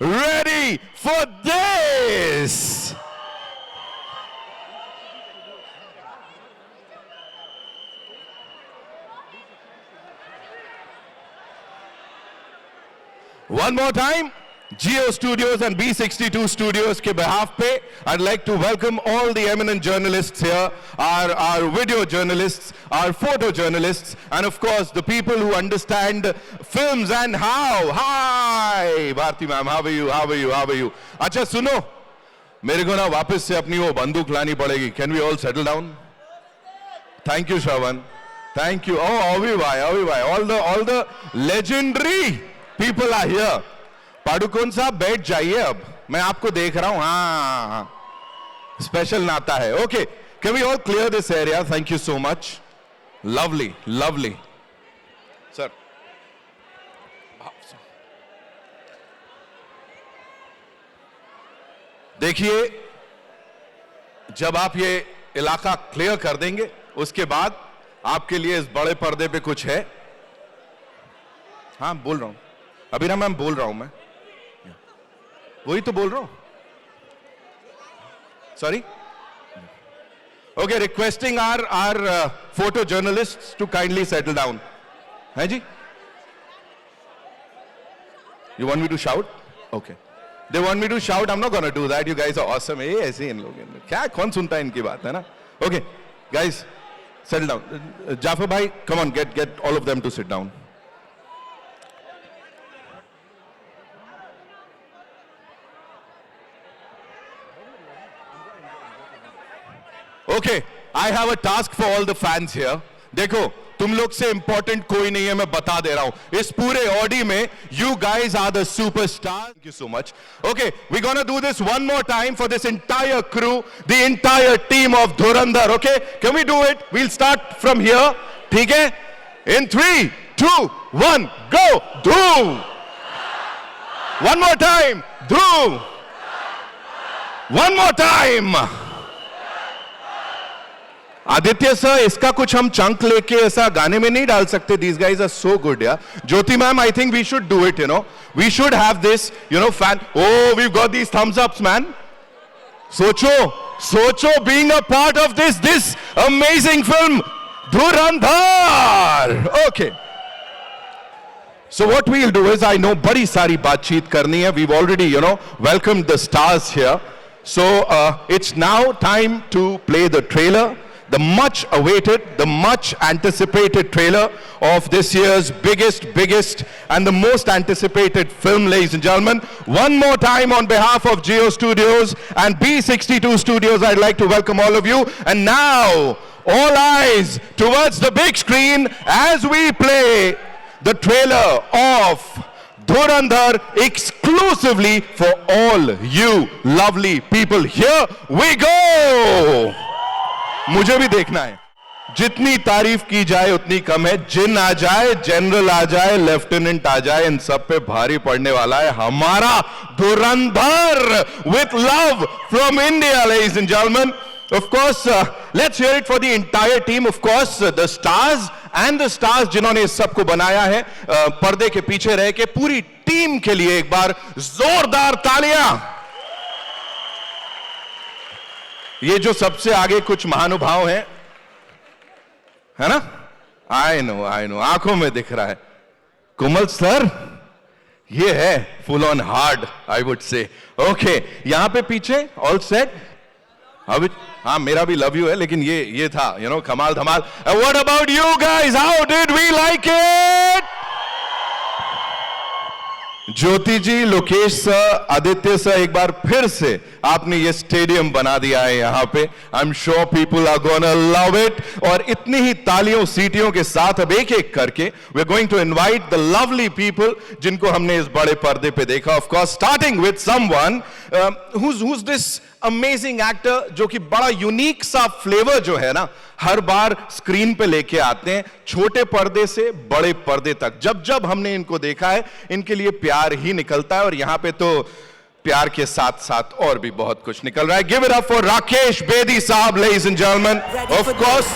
ready for this? One more time, Jio Studios and B62 Studios ke behalf pe, I'd like to welcome all the eminent journalists here, our video journalists, our photo journalists, and of course the people who understand films and how. Hi, Bharti ma'am, how are you? How are you? How are you? Acha suno, mere ko na वापस से अपनी वो बंदूक लानी पड़ेगी. Can we all settle down? Thank you, Shravan. Thank you. Oh, Avi bhai, all the legendary people are here. Padukone साहब बैठ जाइए अब, मैं आपको देख रहा हूं. हाँ, स्पेशल नाता है. Okay, can we all clear this area? Thank you so much. Lovely, lovely sir. देखिए, जब आप ये इलाका क्लियर कर देंगे, उसके बाद आपके लिए इस बड़े पर्दे पे कुछ है. हाँ, बोल रहा हूं अभिराम मैम, बोल रहा हूं मैं, वही तो बोल रहा हूं. Sorry. Okay, requesting our photo journalists to kindly settle down. है जी? You want me to shout? Okay, they want me to shout. I am not gonna do that. You guys are awesome. ऐसे इन लोग क्या, कौन सुनता है इनकी बात, है ना? Okay guys, settle down. Jafar भाई, come on, get all of them to sit down. Okay, I have a task for all the fans here. देखो, तुम लोग से इंपॉर्टेंट कोई नहीं है, मैं बता दे रहा हूं. इस पूरे ऑडी में you guys are the superstars. Thank you so much. Okay, we're gonna do this one more time for this entire crew, the entire team of Dhurandhar. Okay, can we do it? We'll start from here. ठीक है? In 3, 2, 1, go! Dhru! One more time. Dhru! One more time. Aditya sir, इसका कुछ हम chunk लेके ऐसा गाने में नहीं डाल सकते? These guys are so good, yeah. Jyoti ma'am, I think we should do it, you know. We should have this, you know, fan. Oh, we've got these thumbs ups, man. Socho being a part of this amazing film, Dhurandhar. Okay. So what we'll do is, I know badi sari baatcheet karni hai. We've already, you know, welcomed the stars here. So it's now time to play the trailer. The much awaited, the much anticipated trailer of this year's biggest and the most anticipated film, ladies and gentlemen. One more time on behalf of Jio Studios and B62 Studios, I'd like to welcome all of you. And now, all eyes towards the big screen as we play the trailer of Dhurandhar exclusively for all you lovely people. Here we go! मुझे भी देखना है. जितनी तारीफ की जाए उतनी कम है. जिन आ जाए, जनरल आ जाए, लेफ्टिनेंट आ जाए, इन सब पे भारी पड़ने वाला है हमारा धुरंधर. With love from India, ladies and gentlemen. Of course, let's hear it for the entire team. Of course, the stars and the stars जिन्होंने इस सब को बनाया है, पर्दे के पीछे रह के पूरी टीम के लिए एक बार जोरदार तालियां. ये जो सबसे आगे कुछ महानुभाव हैं, है ना? आई नो, आंखों में दिख रहा है. कुमल सर, ये है full on hard, I would say. Okay, यहां पे पीछे ऑल सेट. अभी हाँ, मेरा भी लव यू है, लेकिन ये था, यू नो, कमाल धमाल. What about you guys? How did we like it? Jyoti ji, Lokesh sir, Aditya sir, एक बार फिर से आपने ये स्टेडियम बना दिया है यहाँ पे. I am sure people are gonna love it. और इतनी ही तालियों सीटियों के साथ अब एक एक करके we are going to invite the lovely people जिनको हमने इस बड़े पर्दे पे देखा. Of course starting with someone who's this amazing actor, जो कि बड़ा यूनिक सा फ्लेवर जो है ना, हर बार स्क्रीन पे लेके आते हैं, छोटे पर्दे से बड़े पर्दे तक. जब हमने इनको देखा है, इनके लिए प्यार ही निकलता है. और यहां पे तो प्यार के साथ साथ और भी बहुत कुछ निकल रहा है. Give it up for Rakesh Bedi साहब, ladies and gentleman. Of course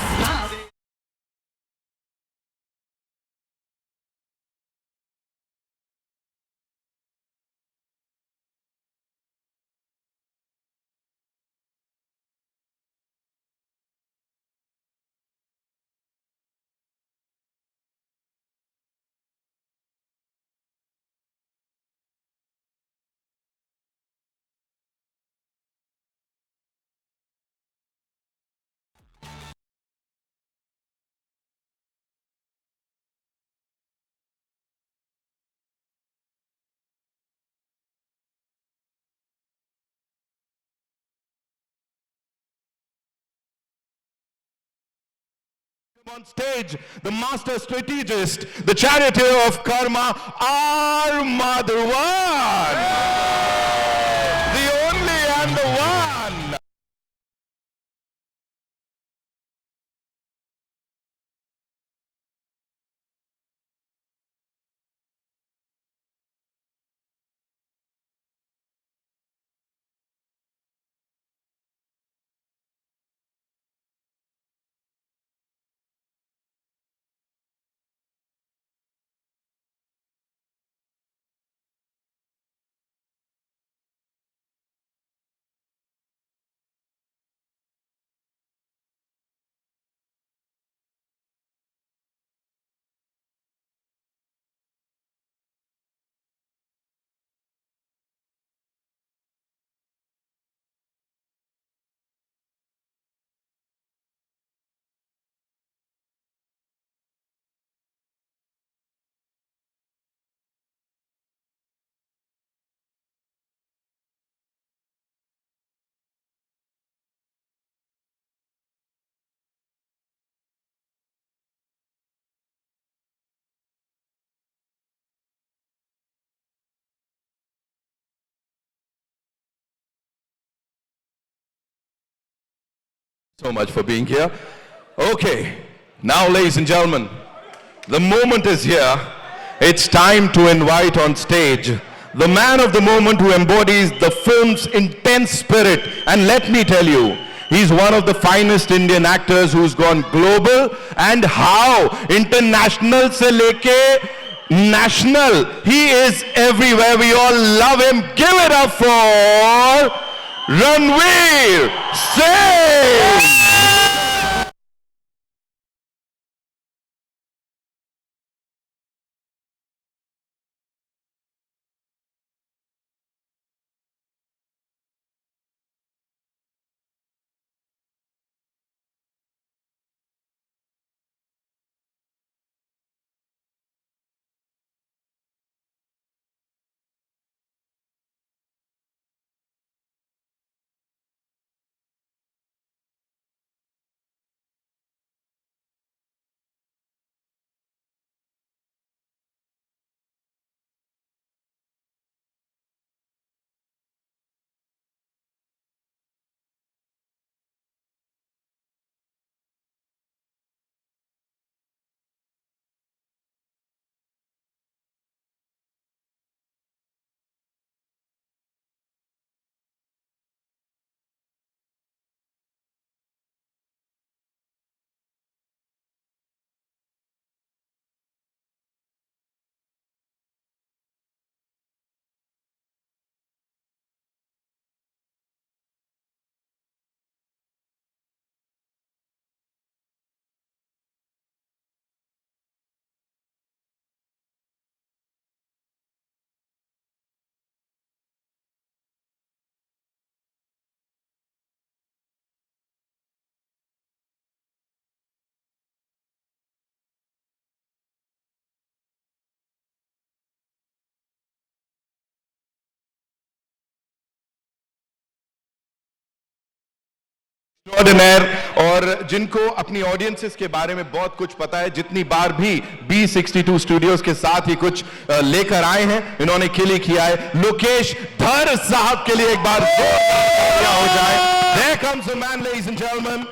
On stage, the master strategist, the charioteer of karma, R. Madhavan. The only and the one. So much for being here. Okay, now ladies and gentlemen, the moment is here. It's time to invite on stage the man of the moment who embodies the film's intense spirit. And let me tell you, he's one of the finest Indian actors who's gone global, and how international se leke national. He is everywhere. We all love him. Give it up for Ranveer Singh! एक्स्ट्राऑर्डिनर और जिनको अपनी audiences के बारे में बहुत कुछ पता है, जितनी बार भी B62 स्टूडियोज के साथ ही कुछ लेकर आए हैं, इन्होंने किली किया है। लोकेश धर साहब के लिए एक बार हो जाए। There comes the man, ladies and gentlemen.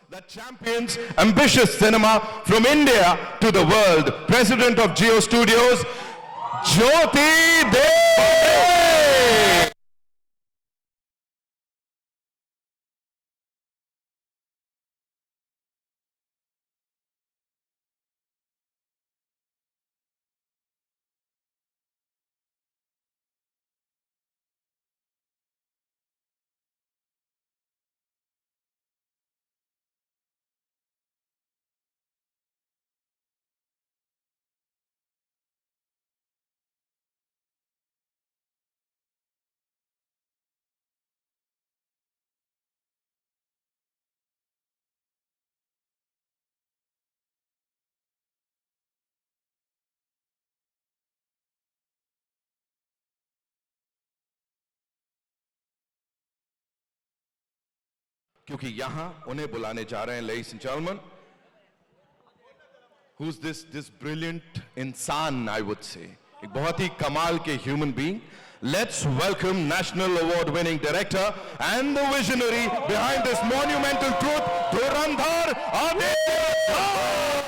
That champions ambitious cinema from India to the world. President of Jio Studios, Jyoti Dev. क्योंकि यहां उन्हें बुलाने जा रहे हैं, ladies and gentlemen. Who's this brilliant इंसान, I would say. एक बहुत ही कमाल के human being. Let's welcome National Award winning director and the visionary behind this monumental truth, Dhurandhar Aditya Dhar.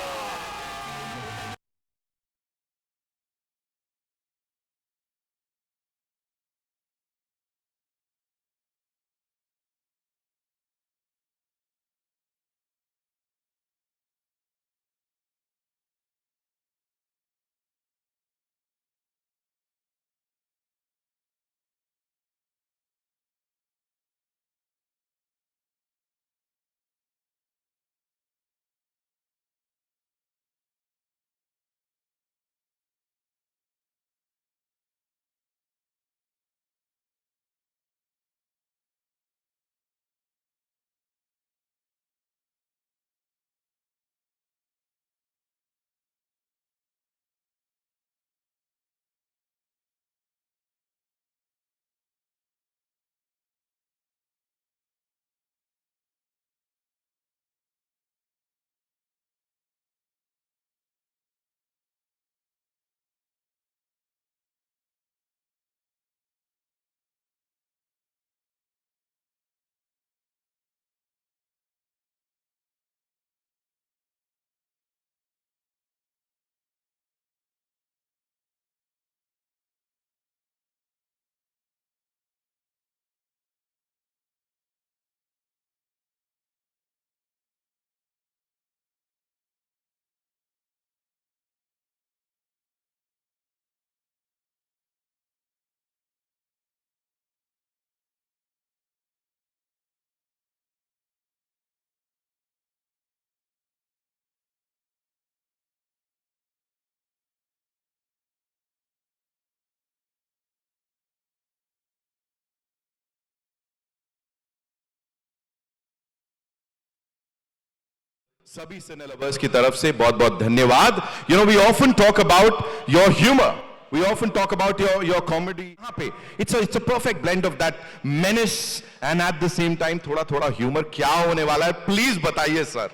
सभी सिने लवर्स की तरफ से बहुत बहुत धन्यवाद. You know, we often talk about your humor. We often talk about your comedy. यहाँ पे it's a perfect blend of that menace and at the same time थोड़ा थोड़ा humor. क्या होने वाला है, please बताइए sir.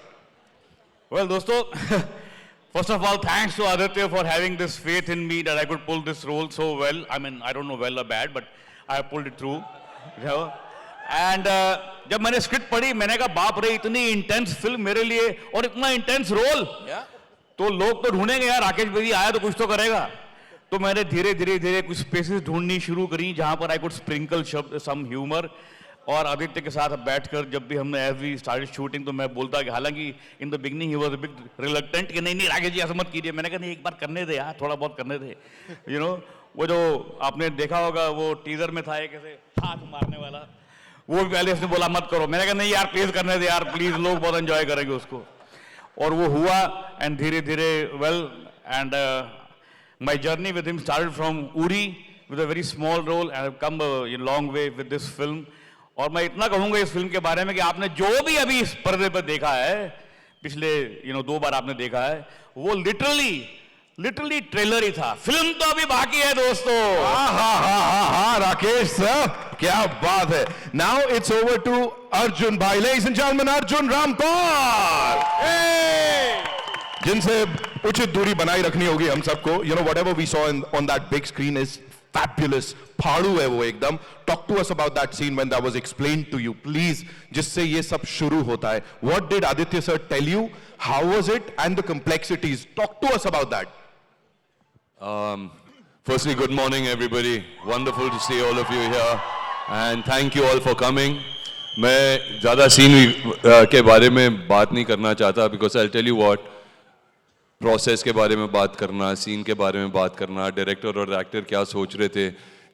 Well, दोस्तों, first of all, thanks to Aditya for having this faith in me that I could pull this role so well. I mean, I don't know well or bad, but I pulled it through. You know? And जब मैंने script पढ़ी, मैंने कहा बाप रे, इतनी intense film मेरे लिए और इतना इंटेंस रोल, तो लोग तो ढूंढेंगे यार, राकेश भाई आया तो कुछ तो करेगा. तो मैंने धीरे धीरे कुछ स्पेसेस ढूंढनी शुरू करी जहां पर I could sprinkle some humour. और आदित्य के साथ बैठकर जब भी हमने एवरी स्टार्टेड शूटिंग, तो मैं बोलता कि हालांकि in the beginning he was a big reluctant कि नहीं राकेश जी ऐसा मत कीजिए. मैंने कहा नहीं, एक बार करने दे यार, थोड़ा बहुत करने दे. यू नो, वो जो आपने देखा होगा वो टीजर में था एक ऐसे हाथ मारने वाला, वो भी पहले उसने बोला मत करो. मैंने कहा नहीं यार प्लीज करने दे यार, प्लीज, लोग बहुत एंजॉय करेंगे उसको. और वो हुआ एंड धीरे धीरे well, and my journey with him started from Uri with a very small role and have come a long way with this film. और मैं इतना कहूंगा इस फिल्म के बारे में कि आपने जो भी अभी इस पर्दे पर देखा है, पिछले 2 बार आपने देखा है, वो लिटरली ट्रेलर ही था. फिल्म तो अभी बाकी है दोस्तों. हा राकेश सर, क्या बात है. Now it's over to Arjun भाई. Ladies and gentleman, Arjun Rampal, जिनसे उचित दूरी बनाई रखनी होगी हम सबको. You know, whatever we saw on that big screen is fabulous. फाड़ू है वो एकदम. Talk to us about that scene when that was explained to you, please, जिससे ये सब शुरू होता है. What did Aditya sir tell you? How was it? And the complexities. Talk to us about that. Firstly, good morning everybody. Wonderful to see all of you here. And thank you all for coming. मैं ज़्यादा scene के बारे में बात नहीं करना चाहता, because I'll tell you what, process के बारे में बात करना, सीन के बारे में बात करना, डायरेक्टर और एक्टर क्या सोच रहे थे,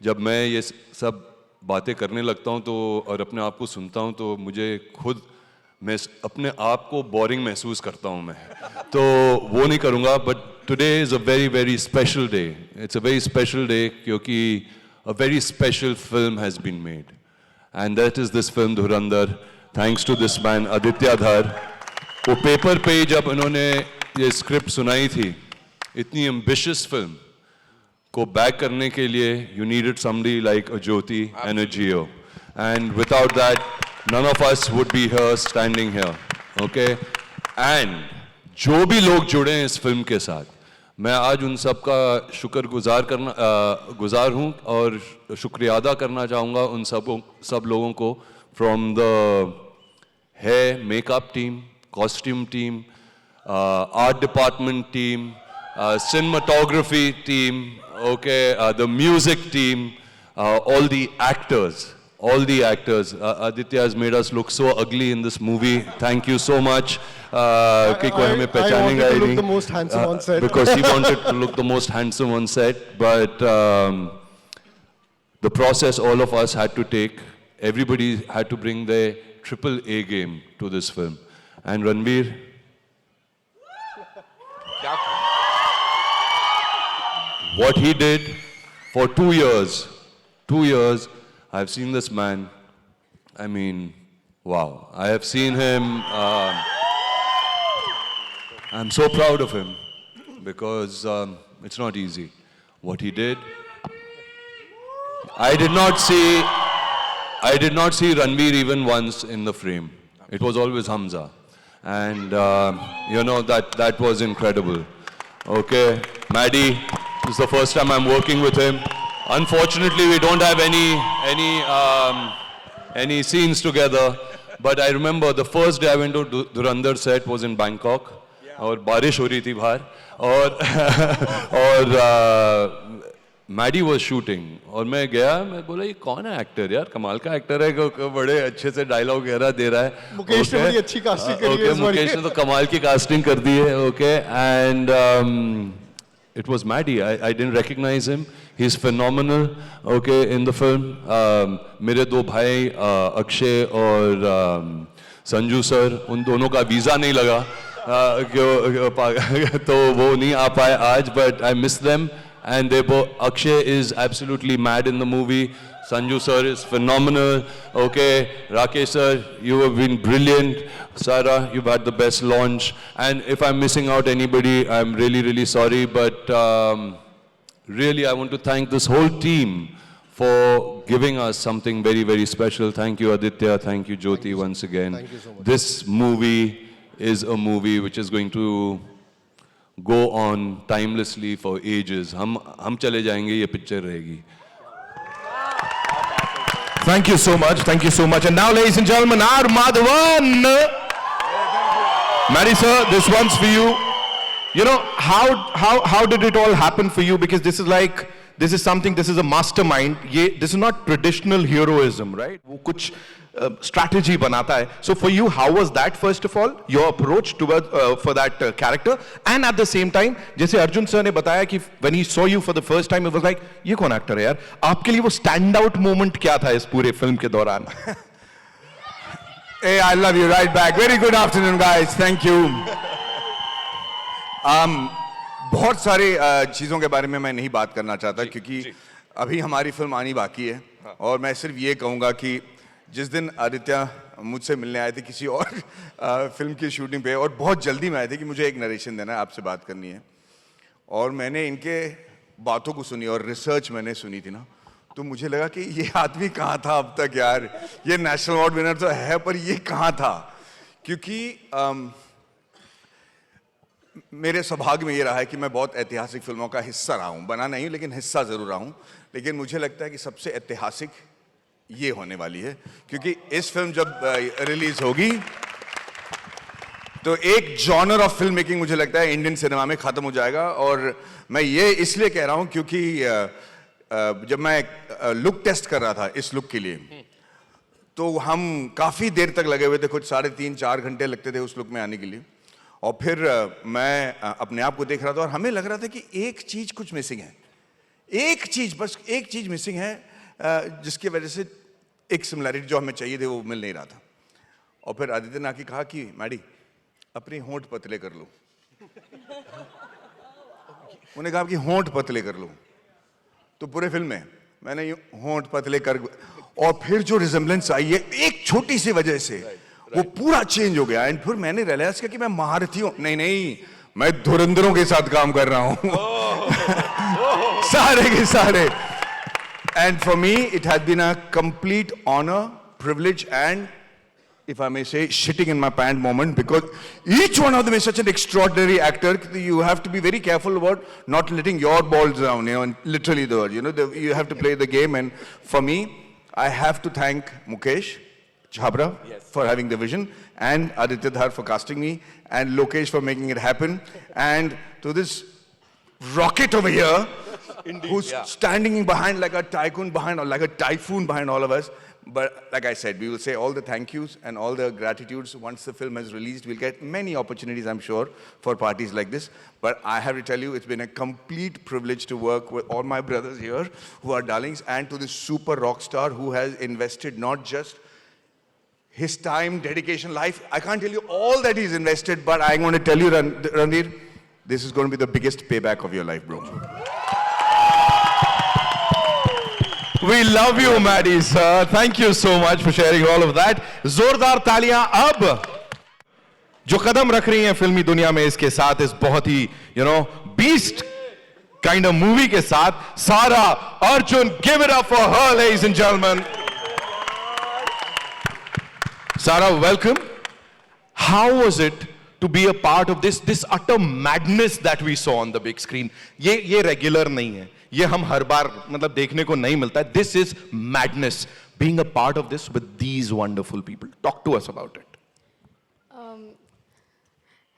जब मैं ये सब बातें करने लगता हूँ तो और अपने आप को सुनता हूँ तो मुझे खुद, मैं अपने आप को बोरिंग महसूस करता हूँ मैं, तो वो नहीं करूँगा. But today is a very very special day. It's a very special day क्योंकि a very special film has been made and that is this film Dhurandhar. Thanks to this man Aditya Dhar. वो पेपर पे जब उन्होंने ये स्क्रिप्ट सुनाई थी, इतनी ambitious film को बैक करने के लिए you needed somebody like a Jyoti and a Jio, and without that none of us would be here standing here. Okay? And जो भी लोग जुड़े हैं इस फिल्म के साथ, मैं आज उन सब का गुजार हूँ और शुक्रिया अदा करना चाहूँगा उन सब लोगों को, from the hair makeup team, costume team, art department team, cinematography team, okay, the music team, all the actors. Aditya has made us look so ugly in this movie. Thank you so much. I wanted to look the most handsome on set. Because he wanted to look the most handsome on set. But the process all of us had to take, everybody had to bring their triple A game to this film. And Ranveer, what he did for 2 years, I've seen this man, I mean, wow. I have seen him, I'm so proud of him because it's not easy. What he did, I did not see Ranveer even once in the frame. It was always Hamza. And you know, that was incredible. Okay, Maddie, this is the first time I'm working with him. Unfortunately, we don't have any scenes together. But I remember the first day I went to Dhurandhar set was in Bangkok. और बारिश हो रही थी बाहर और Maddie was shooting और मैं गया, मैं बोला ये कौन है एक्टर यार, कमाल का एक्टर है, बड़े अच्छे से डायलॉग वगैरह दे रहा है. मुकेश ने बड़ी अच्छी कास्टिंग करी है इस बार. मुकेश ने तो कमाल की कास्टिंग कर दी है. Okay, and it was Maddie. I didn't recognize him. He's phenomenal. Okay, in the film. मेरे दो भाई अक्षय और संजू सर, उन दोनों का वीजा नहीं लगा तो वो नहीं आ पाए आज, but I miss them. And they both, Akshay is absolutely mad in the movie. Sanju sir is phenomenal. Okay, Rakesh sir, you have been brilliant. Sarah, you've had the best launch. And if I'm missing out anybody, I'm really, really sorry. But really, I want to thank this whole team for giving us something very, very special. Thank you, Aditya. Thank you, Jyoti, once again. Thank you so much. This movie is a movie which is going to go on timelessly for ages. हम चले जाएंगे, ये picture रहेगी. Thank you so much. Thank you so much. And now, ladies and gentlemen, R. Madhavan. Mary sir, this one's for you. You know, how did it all happen for you? Because this is like, this is something, this is a mastermind. This is not traditional heroism, right? वो कुछ strategy बनाता है. So for you, how was that, first of all, your approach towards for that character? And at the same time, जैसे Arjun sir ने बताया कि when he saw you for the first time, it was like, ये कौन actor है यार? आपके लिए वो stand out moment क्या था इस पूरे film के दौरान? Hey, I love you right back. Very good afternoon, guys. Thank you. बहुत सारे चीज़ों के बारे में मैं नहीं बात करना चाहता क्योंकि अभी हमारी फिल्म आनी बाकी है. और मैं सिर्फ ये कहूँगा कि जिस दिन आदित्य मुझसे मिलने आए थे किसी और फिल्म की शूटिंग पे, और बहुत जल्दी में आए थे कि मुझे एक नरेशन देना है, आपसे बात करनी है, और मैंने इनके बातों को सुनी और रिसर्च मैंने सुनी थी ना, तो मुझे लगा कि ये आदमी कहाँ था अब तक यार. ये नेशनल अवार्ड विनर तो है पर ये कहाँ था. क्योंकि मेरे सौभाग्य में ये रहा है कि मैं बहुत ऐतिहासिक फिल्मों का हिस्सा रहा हूँ, बना नहीं लेकिन हिस्सा ज़रूर रहा हूँ. लेकिन मुझे लगता है कि सबसे ऐतिहासिक ये होने वाली है क्योंकि इस फिल्म जब रिलीज होगी तो एक जॉनर ऑफ फिल्म मेकिंग मुझे लगता है इंडियन सिनेमा में ख़त्म हो जाएगा. और मैं ये इसलिए कह रहा हूँ क्योंकि जब मैं लुक टेस्ट कर रहा था इस लुक के लिए तो हम काफ़ी देर तक लगे हुए थे, कुछ 3.5-4 घंटे लगते थे उस लुक में आने के लिए. और फिर मैं अपने आप को देख रहा था और हमें लग रहा था कि एक चीज़ कुछ मिसिंग है, एक चीज़, बस एक चीज़ मिसिंग है जिसकी वजह से एक सिमिलैरिटी जो हमें चाहिए थे वो मिल नहीं रहा था. और फिर आदित्य ने आके कहा कि मैडी अपने होंठ पतले कर लो. उन्हें कहा कि होंठ पतले कर लो, तो पूरे फिल्म में मैंने ये होंठ पतले कर, और फिर जो रिजेम्बलेंस आई है एक छोटी सी वजह से वो पूरा चेंज हो गया. एंड फिर मैंने रियलाइज किया कि मैं महारथी हूं. नहीं, मैं धुरंधरों के साथ काम कर रहा हूं. सारे के सारे. And for me, it has been a complete honor, privilege, and if I may say, shitting in my pant moment, because each one of them is such an extraordinary actor. You have to be very careful about not letting your balls down, you know, and literally the word, you know, you have to play the game. And for me, I have to thank Mukesh Chhabra for having the vision, and Aditya Dhar for casting me, and Lokesh for making it happen, and to this rocket over here, who's standing behind like a tycoon behind, or like a typhoon behind all of us. But like I said, we will say all the thank yous and all the gratitudes once the film is released. We'll get many opportunities, I'm sure, for parties like this. But I have to tell you, it's been a complete privilege to work with all my brothers here who are darlings, and to this super rock star who has invested not just his time, dedication, life. I can't tell you all that he's invested, but I'm going to tell you, Ranveer, this is going to be the biggest payback of your life, bro. We love you, Maddie, sir. Thank you so much for sharing all of that. जोरदार तालियां अब जो कदम रख रही हैं फिल्मी दुनिया में इसके साथ, इस बहुत ही beast kind of movie के साथ, Sara Arjun. Give it up for her, ladies and gentlemen. Sara, welcome. How was it to be a part of this utter madness that we saw on the big screen? ये regular नहीं है. ये हम हर बार मतलब देखने को नहीं मिलता है. This is madness. Being a part of this with these wonderful people. Talk to us about it.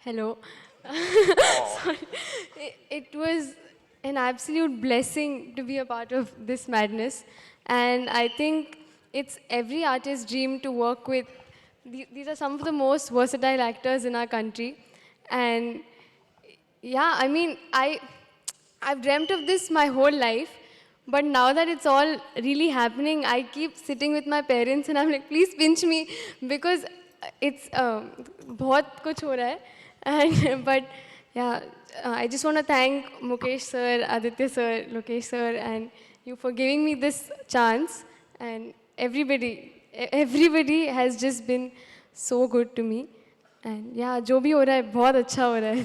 Hello. Sorry. It was an absolute blessing to be a part of this madness. And I think it's every artist's dream to work with. These are some of the most versatile actors in our country. And yeah, I mean, I've dreamt of this my whole life, but now that it's all really happening, I keep sitting with my parents and I'm like, please pinch me, because it's बहुत कुछ हो रहा है. And but yeah, I just want to thank Mukesh sir, Aditya sir, Lokesh sir, and you for giving me this chance. And everybody has just been so good to me. And yeah, जो भी हो रहा है बहुत अच्छा हो रहा है.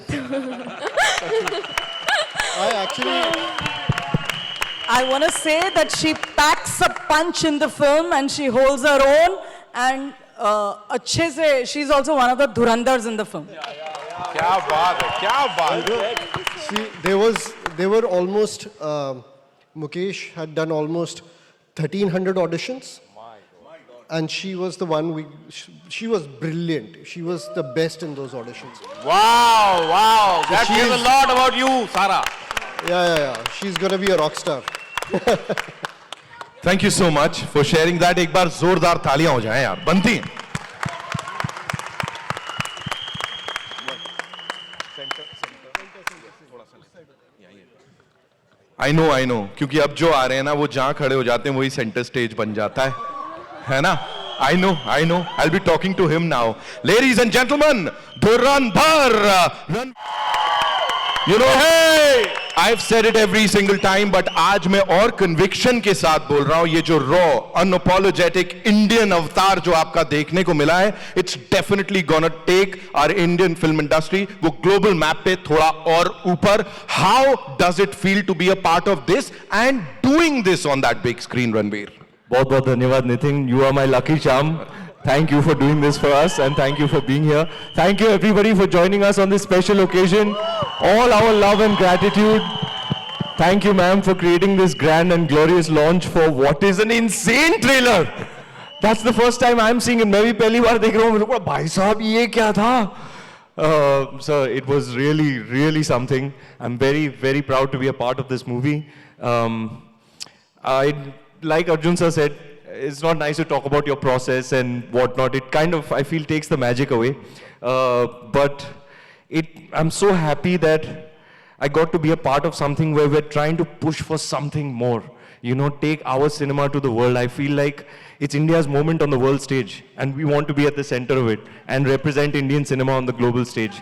I want to say that she packs a punch in the film and she holds her own, and अच्छे से she's also one of the Dhurandhars in the film. क्या बात है, क्या बात है. See, there were almost, Mukesh had done almost 1,300 auditions. And she was the one, she was brilliant. She was the best in those auditions. Wow. That says a lot about you, Sara. Yeah. She's going to be a rock star. Thank you so much for sharing that. एक बार जोरदार तालियां हो जाएं यार, बनती हैं. I know, क्योंकि अब जो आ रहे हैं ना वो जहां खड़े हो जाते हैं वही सेंटर स्टेज बन जाता है ना? I know. I'll be talking to him now. Ladies and gentlemen, Dhurandhar. You know, hey, I've said it every single time, but आज मैं और conviction के साथ बोल रहा हूँ. ये जो raw, unapologetic Indian avatar जो आपका देखने को मिला है, it's definitely gonna take our Indian film industry वो global map पे थोड़ा और ऊपर. How does it feel to be a part of this and doing this on that big screen, Ranveer? बहुत बहुत धन्यवाद Nitin. You are my lucky charm. Thank you for doing this for us, and thank you for being here. Thank you everybody for joining us on this special occasion. All our love and gratitude. Thank you ma'am for creating this grand and glorious launch for what is an insane trailer. That's the first time I'm seeing it. मैं भी पहली बार देख रहा हूँ. मेरे को भाई साहब ये क्या था? So it was really something. I'm very proud to be a part of this movie. Like Arjun sir said, it's not nice to talk about your process and whatnot. It kind of, I feel, takes the magic away. But I'm so happy that I got to be a part of something where we're trying to push for something more. You know, take our cinema to the world. I feel like it's India's moment on the world stage, and we want to be at the center of it and represent Indian cinema on the global stage.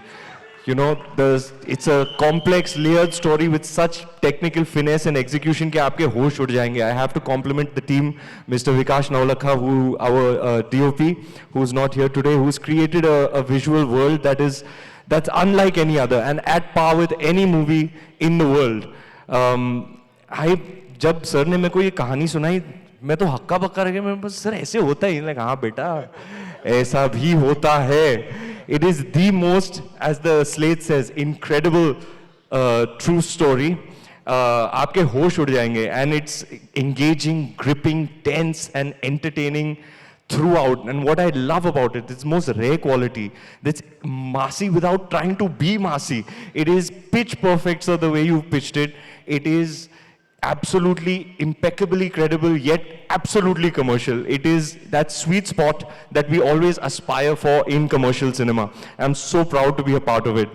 You know, it's a complex, layered story with such technical finesse and execution कि आपके होश उड़ जाएंगे. I have to compliment the team, Mr. Vikash Naulakha, our DOP, who's not here today, who's created a visual world that's unlike any other and at par with any movie in the world. जब sir ने मेरे को ये कहानी सुनाई, मैं तो हक्का बक्का रह गया. मैं बस सर ऐसे होता ही, like हाँ बेटा, ऐसा भी होता है. It is the most, as the slate says, incredible true story. आपके होश उड़ जाएंगे, and it's engaging, gripping, tense, and entertaining throughout. And what I love about it, it's most rare quality. That's massy without trying to be massy. It is pitch perfect, so the way you pitched it, it is absolutely impeccably credible, yet absolutely commercial. It is that sweet spot that we always aspire for in commercial cinema. I'm so proud to be a part of it.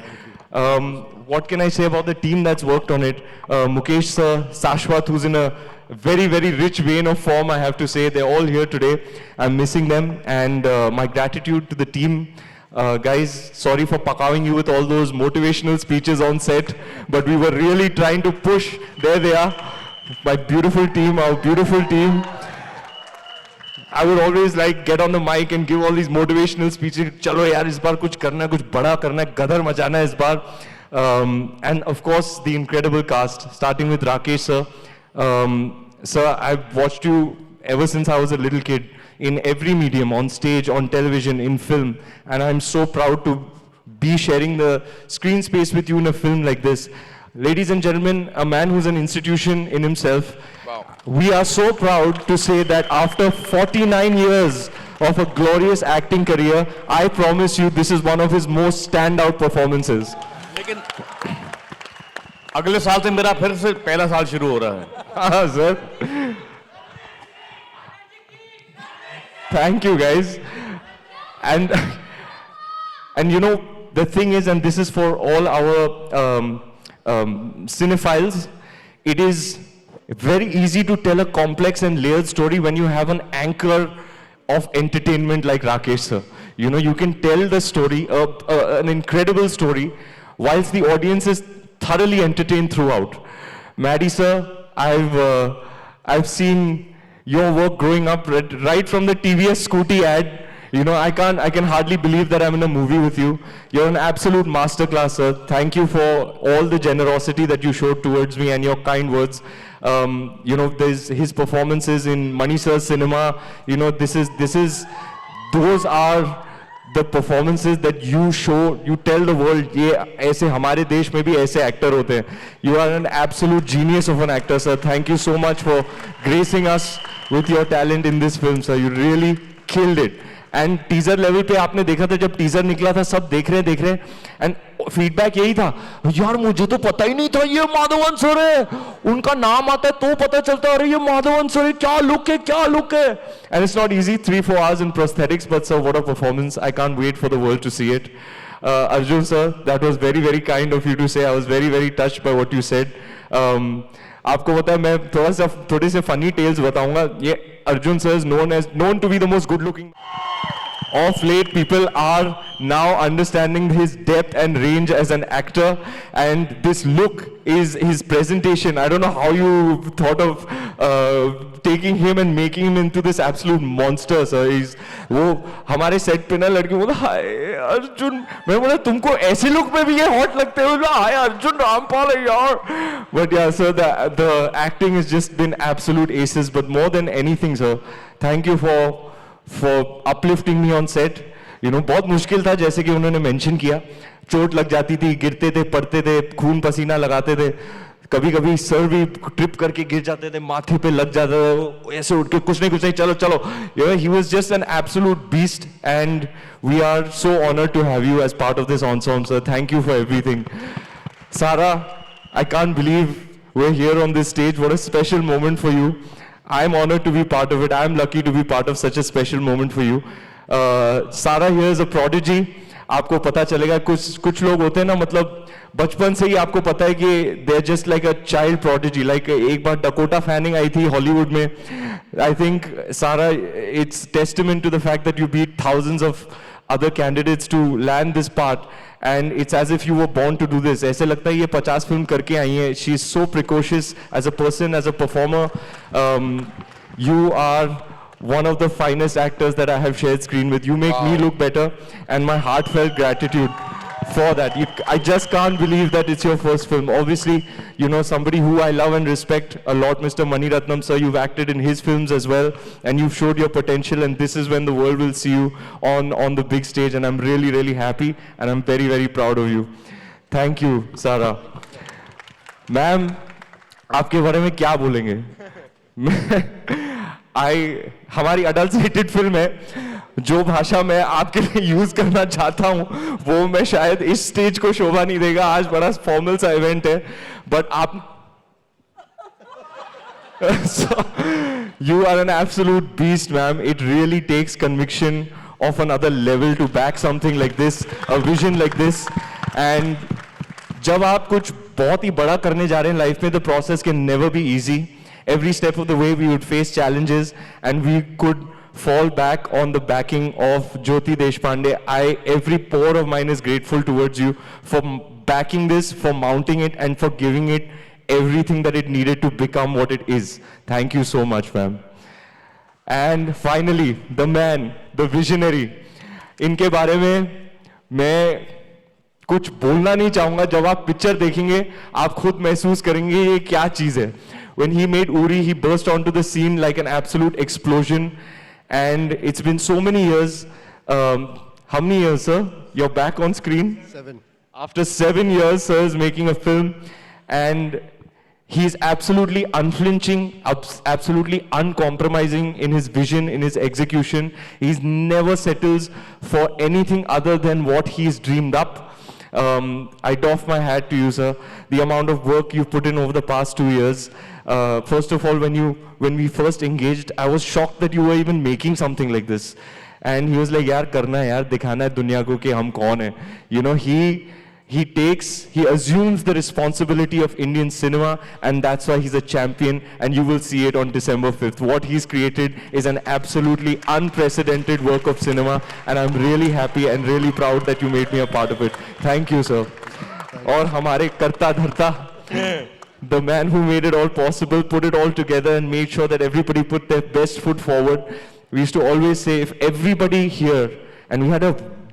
What can I say about the team that's worked on it? Mukesh sir, Sashwat, who's in a very, very rich vein of form, I have to say. They're all here today. I'm missing them. And my gratitude to the team. Guys, sorry for pakawing you with all those motivational speeches on set, but we were really trying to push. There they are. My beautiful team, our beautiful team. I would always like get on the mic and give all these motivational speeches. Chalo yaar, is baar kuch karna hai, kuch bada karna hai, gadar machana hai is baar. And of course, the incredible cast, starting with Rakesh sir. Sir, I've watched you ever since I was a little kid, in every medium, on stage, on television, in film. And I'm so proud to be sharing the screen space with you in a film like this. Ladies and gentlemen, a man who's an institution in himself. Wow. We are so proud to say that after 49 years of a glorious acting career, I promise you this is one of his most standout performances. लेकिन अगले साल से मेरा फिर से पहला साल शुरू हो रहा है. Sir. Thank you, guys. And you know, the thing is, and this is for all our cinephiles, it is very easy to tell a complex and layered story when you have an anchor of entertainment like Rakesh sir. You know, you can tell the story, an incredible story, whilst the audience is thoroughly entertained throughout. Maddie sir, I've seen your work growing up right from the TVS Scooty ad. You know, I can hardly believe that I'm in a movie with you. You're an absolute masterclass, sir. Thank you for all the generosity that you showed towards me and your kind words. You know, there's his performances in Mani Sir's cinema. You know, those are the performances that you show, you tell the world, ये ऐसे हमारे देश में भी ऐसे actor होते हैं. You are an absolute genius of an actor, sir. Thank you so much for gracing us with your talent in this film, sir. You really killed it. And teaser level पे आपने देखा था, जब teaser निकला था सब देख रहे हैं एंड फीडबैक यही था, यार मुझे तो पता ही नहीं था ये माधवन सर है, उनका नाम आता है तो पता चलता है अरे ये माधवन सर है, क्या लुक है. And it's not easy 3-4 hours in prosthetics, but sir, what a performance. I can't wait for the world to see it. Arjun sir, that was very, very kind of you to say. I was very, very touched by what you said. आपको पता है मैं थोड़े से funny tales बताऊंगा. ये Arjun sir is known to be the most good looking. Of late, people are now understanding his depth and range as an actor, and this look is his presentation. I don't know how you thought of taking him and making him into this absolute monster, sir. वो हमारे set पे ना लड़की बोला हाय अर्जुन, मैं बोला तुमको ऐसे लुक में भी ये हॉट लगते हो, हाय अर्जुन रामपाल है यार. But yeah, sir, the acting has just been absolute aces. But more than anything, sir, thank you for uplifting me on set. You know, बहुत मुश्किल था, जैसे कि उन्होंने मेंशन किया, चोट लग जाती थी, गिरते थे, पड़ते थे, खून पसीना लगाते थे, कभी कभी सर भी ट्रिप करके गिर जाते थे, माथे पे लग जाता था, ऐसे उठ के कुछ नहीं चलो. You know, he was just an absolute beast, and we are so honored to have you as part of this ensemble, sir. Thank you for everything. Sara, I can't believe we're here on this stage. What a special moment for you. I'm honored to be part of it. I'm lucky to be part of such a special moment for you. Sara here is a prodigy. आपको पता चलेगा, कुछ लोग होते हैं ना, मतलब बचपन से ही आपको पता है कि they're just like a child prodigy. Like एक बार डकोटा फैनिंग आई थी हॉलीवुड में. I think Sara, it's testament to the fact that you beat thousands of other candidates to land this part. And it's as if you were born to do this. ऐसे लगता है ये 50 film करके आई हैं. She is so precocious as a person, as a performer. You are one of the finest actors that I have shared screen with. You make me look better, and my heartfelt gratitude for that. I just can't believe that it's your first film. Obviously, you know, somebody who I love and respect a lot, Mr. Mani Ratnam, sir, you've acted in his films as well, and you've showed your potential, and this is when the world will see you on the big stage, and I'm really, really happy, and I'm very, very proud of you. Thank you, Sara. Ma'am, आपके बारे में क्या बोलेंगे? हमारी adult film है, जो भाषा मैं आपके लिए यूज करना चाहता हूं वो मैं शायद इस स्टेज को शोभा नहीं देगा, आज बड़ा फॉर्मल सा इवेंट है, बट आप so, you are an absolute beast, ma'am. It really takes conviction of another level to back something like this, a vision like this. And जब आप कुछ बहुत ही बड़ा करने जा रहे हैं लाइफ में, the process can never be easy. Every step of the way we would face challenges, and we could fall back on the backing of Jyoti Deshpande. Every pore of mine is grateful towards you for backing this, for mounting it, and for giving it everything that it needed to become what it is. Thank you so much, ma'am. And finally, the man, the visionary. इनके बारे में मैं कुछ बोलना नहीं चाहूंगा, जब आप पिक्चर देखेंगे आप खुद महसूस करेंगे ये क्या चीज है. When he made Uri, he burst onto the scene like an absolute explosion. And it's been so many years. How many years, sir? You're back on screen? 7. After 7 years, sir is making a film. And he's absolutely unflinching, absolutely uncompromising in his vision, in his execution. He's never settles for anything other than what he's dreamed up. I doff my hat to you, sir. The amount of work you've put in over the past 2 years. First of all, when we first engaged, I was shocked that you were even making something like this. And he was like, "Yaar, karna hai, yaar, dikhana hai दुनिया को कि हम कौन हैं." You know, he assumes the responsibility of Indian cinema, and that's why he's a champion, and you will see it on December 5th. What he's created is an absolutely unprecedented work of cinema, and I'm really happy and really proud that you made me a part of it. Thank you, sir. और हमारे करता धरता, the man who made it all possible, put it all together and made sure that everybody put their best foot forward. We used to always say, if everybody here, and we had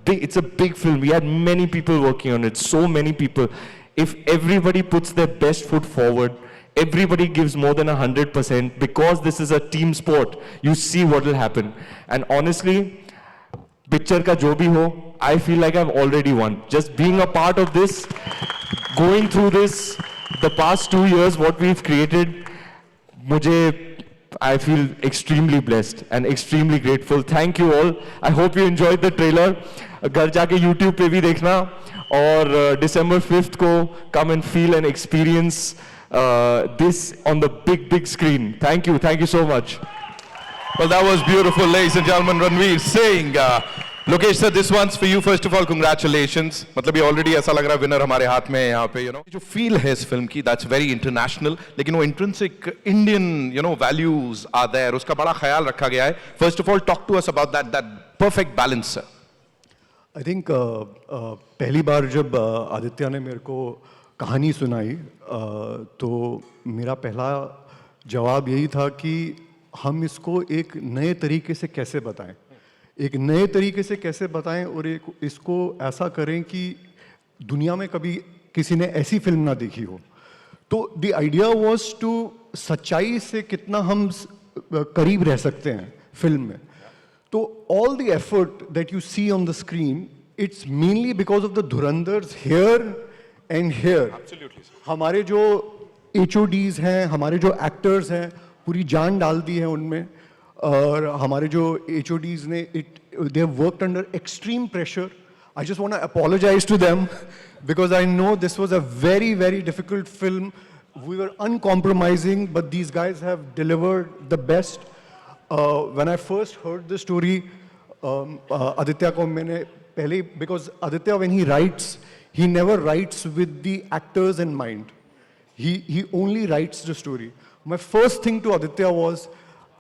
it's a big film, we had many people working on it, so many people. If everybody puts their best foot forward, everybody gives more than 100%, because this is a team sport, you see what will happen. And honestly, picture ka jo bhi ho, I feel like I've already won. Just being a part of this, going through this, the past 2 years, what we've created, I feel extremely blessed and extremely grateful. Thank you all. I hope you enjoyed the trailer. घर जाके YouTube पे भी देखना, और December 5th को come and feel and experience this on the big screen. Thank you so much. Well, that was beautiful, ladies and gentlemen. Ranveer saying, Lokesh sir, this one's for you. First of all, congratulations. मतलब ये already ऐसा लग रहा है winner हमारे हाथ में है यहाँ पे, you know. जो feel है इस film की, that's very international. लेकिन वो intrinsic Indian, you know, values are there. उसका बड़ा ख्याल रखा गया है. First of all, talk to us about that perfect balance, sir. I think पहली बार जब आदित्य ने मेरे को कहानी सुनाई, तो मेरा पहला जवाब यही था कि हम इसको एक नए तरीके से कैसे बताएं, और इसको ऐसा करें कि दुनिया में कभी किसी ने ऐसी फिल्म ना देखी हो. तो द आइडिया वाज टू सच्चाई से कितना हम करीब रह सकते हैं फिल्म में. तो all the effort that you see on the screen, it's mainly because of the Dhurandhars here and here. हमारे जो HODs हैं, हमारे जो एक्टर्स हैं, पूरी जान डाल दी है उनमें, और हमारे जो HODs ने they have worked under extreme pressure. I just want to apologize to them because I know this was a very difficult film. We were uncompromising, but these guys have delivered the best. When I first heard the story, Aditya ko maine pehle, because Aditya, when he writes, he never writes with the actors in mind. He only writes the story. My first thing to Aditya was,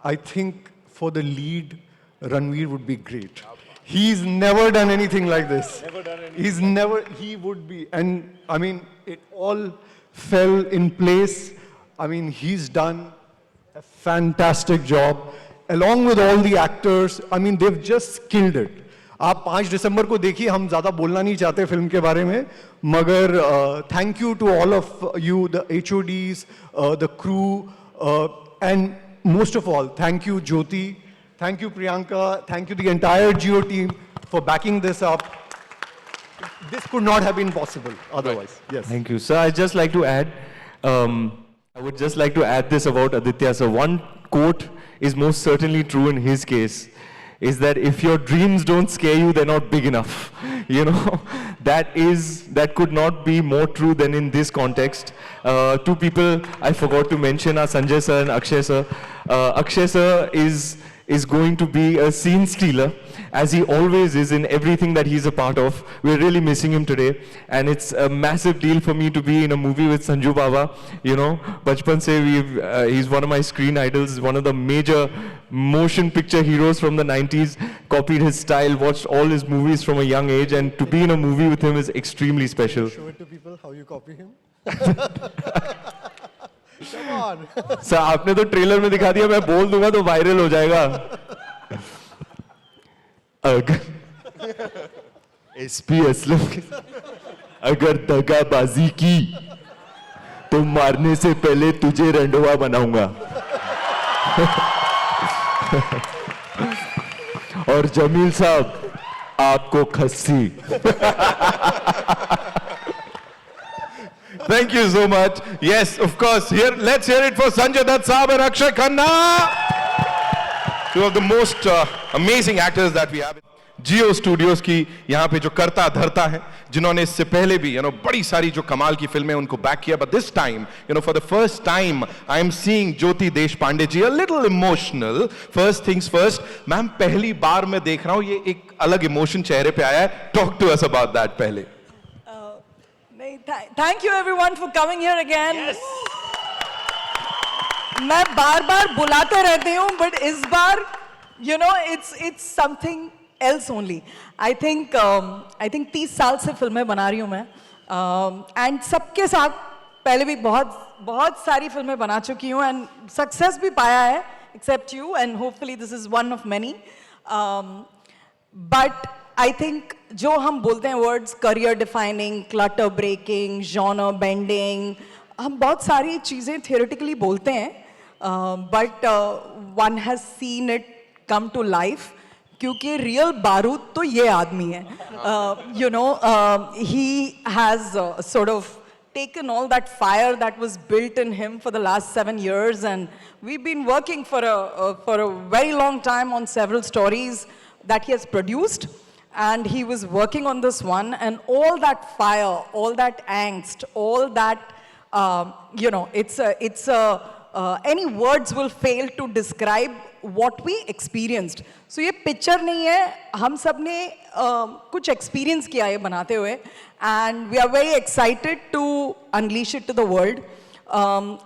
I think for the lead, Ranveer would be great. He's never done anything like this. He would be. And I mean, it all fell in place. I mean, he's done a fantastic job. Along with all the actors, I mean, they've just killed it. आप 5 दिसंबर को देखिए, हम ज़्यादा बोलना नहीं चाहते film के बारे में, मगर thank you to all of you, the HODs, the crew, and most of all thank you Jyoti, thank you Priyanka, thank you the entire Jio team for backing this up. This could not have been possible otherwise. Yes. Thank you. Sir, I'd just like to add, I would just like to add this about Aditya. So one quote is most certainly true in his case, is that if your dreams don't scare you, they're not big enough. You know, that could not be more true than in this context. Two people I forgot to mention are Sanjay sir and Akshay sir. Akshay sir is going to be a scene stealer, as he always is in everything that he's a part of. We're really missing him today, and it's a massive deal for me to be in a movie with Sanju Baba. You know, bachpan se he's one of my screen idols, one of the major motion picture heroes from the 90s, copied his style, watched all his movies from a young age, and to be in a movie with him is extremely special. Show it to people how you copy him. Come on. Sir आपने तो trailer में दिखा दिया, मैं बोल दूंगा तो viral हो जाएगा. एसपी असलम के अगर दगाबाजी की तो मारने से पहले तुझे रंडवा बनाऊंगा. और जमील साहब आपको खस्सी. Thank you so much. Yes, of course. Here, let's hear it for Sanjay Dutt Saab and Akshay Khanna. Two of the most amazing actors that we have. Jio Studios की यहाँ पे जो करता धरता है, जिन्होंने इससे पहले भी बड़ी सारी जो कमाल की फिल्में उनको बैक किया, but this time for the first time I am seeing Jyoti Deshpande ji a little emotional. First things first, ma'am पहली बार मैं देख रहा हूँ ये एक अलग इमोशन चेहरे पे आया है. Talk to us about that पहले. Thank you everyone for coming here again. Yes. मैं बार-बार बुलाते रहती हूँ, but इस बार, it's something else only. I think 30 साल से फिल्में बना रही हूँ मैं, and सबके साथ पहले भी बहुत सारी फिल्में बना चुकी हूँ, and success भी पाया है, except you, and hopefully this is one of many. But I think जो हम बोलते हैं words career defining, clutter breaking, genre bending, हम बहुत सारी चीज़ें theoretically बोलते हैं, but one has seen it come to life, क्योंकि real बारूद तो ये आदमी है. He has sort of taken all that fire that was built in him for the last 7 years, and we've been working for a very long time on several stories that he has produced. And he was working on this one, and all that fire, all that angst, all that, any words will fail to describe what we experienced. So ये picture नहीं है, हम सब ने कुछ experience किया है बनाते हुए, and we are very excited to unleash it to the world.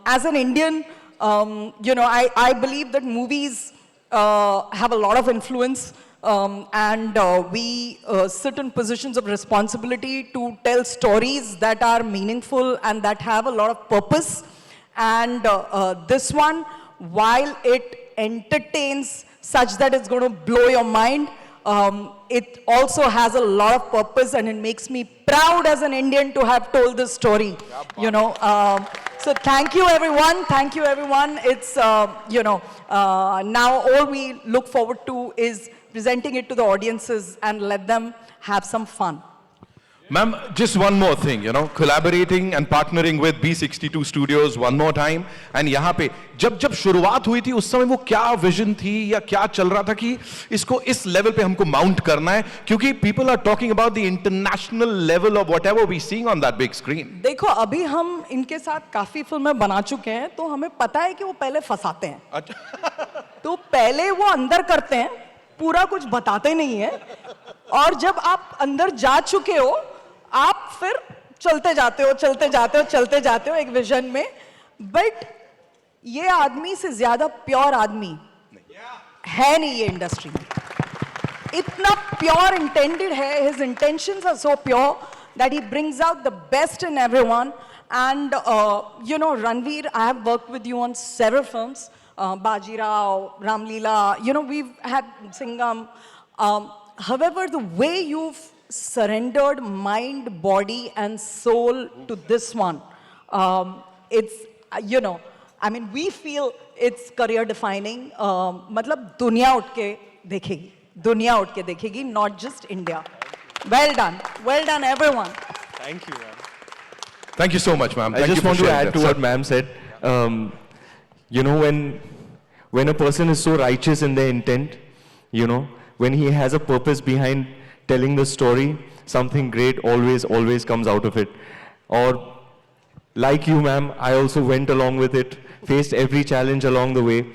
As an Indian, I believe that movies have a lot of influence. And we sit in positions of responsibility to tell stories that are meaningful and that have a lot of purpose. And this one, while it entertains such that it's going to blow your mind, it also has a lot of purpose, and it makes me proud as an Indian to have told this story. So thank you everyone, thank you everyone. It's, now all we look forward to is presenting it to the audiences and let them have some fun. Ma'am, just one more thing, collaborating and partnering with B62 Studios one more time. And यहाँ पे जब शुरुआत हुई थी, उस समय वो क्या विजन थी या क्या चल रहा था कि इसको इस लेवल पे हमको माउंट करना है, क्योंकि people are talking about the international level of whatever we seeing on that big screen. देखो, अभी हम इनके साथ काफी फिल्में बना चुके हैं, तो हमें पता है कि वो पहले फंसाते हैं. तो पहले वो अंदर करते हैं, पूरा कुछ बताते नहीं है, और जब आप अंदर जा चुके हो, आप फिर चलते जाते हो एक विजन में. बट ये आदमी से ज्यादा प्योर आदमी है नहीं ये इंडस्ट्री में. इतना प्योर इंटेंडेड है, his intentions are so pure that he brings out the best in everyone. And Ranveer, I have worked with you on several films, Bajirao, Ramleela, we've had Singham. However, the way you've surrendered mind, body, and soul to this one, it's, you know, I mean, we feel it's career defining. मतलब दुनिया उठ के देखेगी, दुनिया उठ के देखेगी, not just India. Well done, everyone. Thank you, ma'am. Thank you so much, ma'am. I Thank just you for want to sharing add that, to sir. what ma'am said. You know, when a person is so righteous in their intent, you know, when he has a purpose behind telling the story, something great always comes out of it. Or like you, ma'am, I also went along with it, faced every challenge along the way,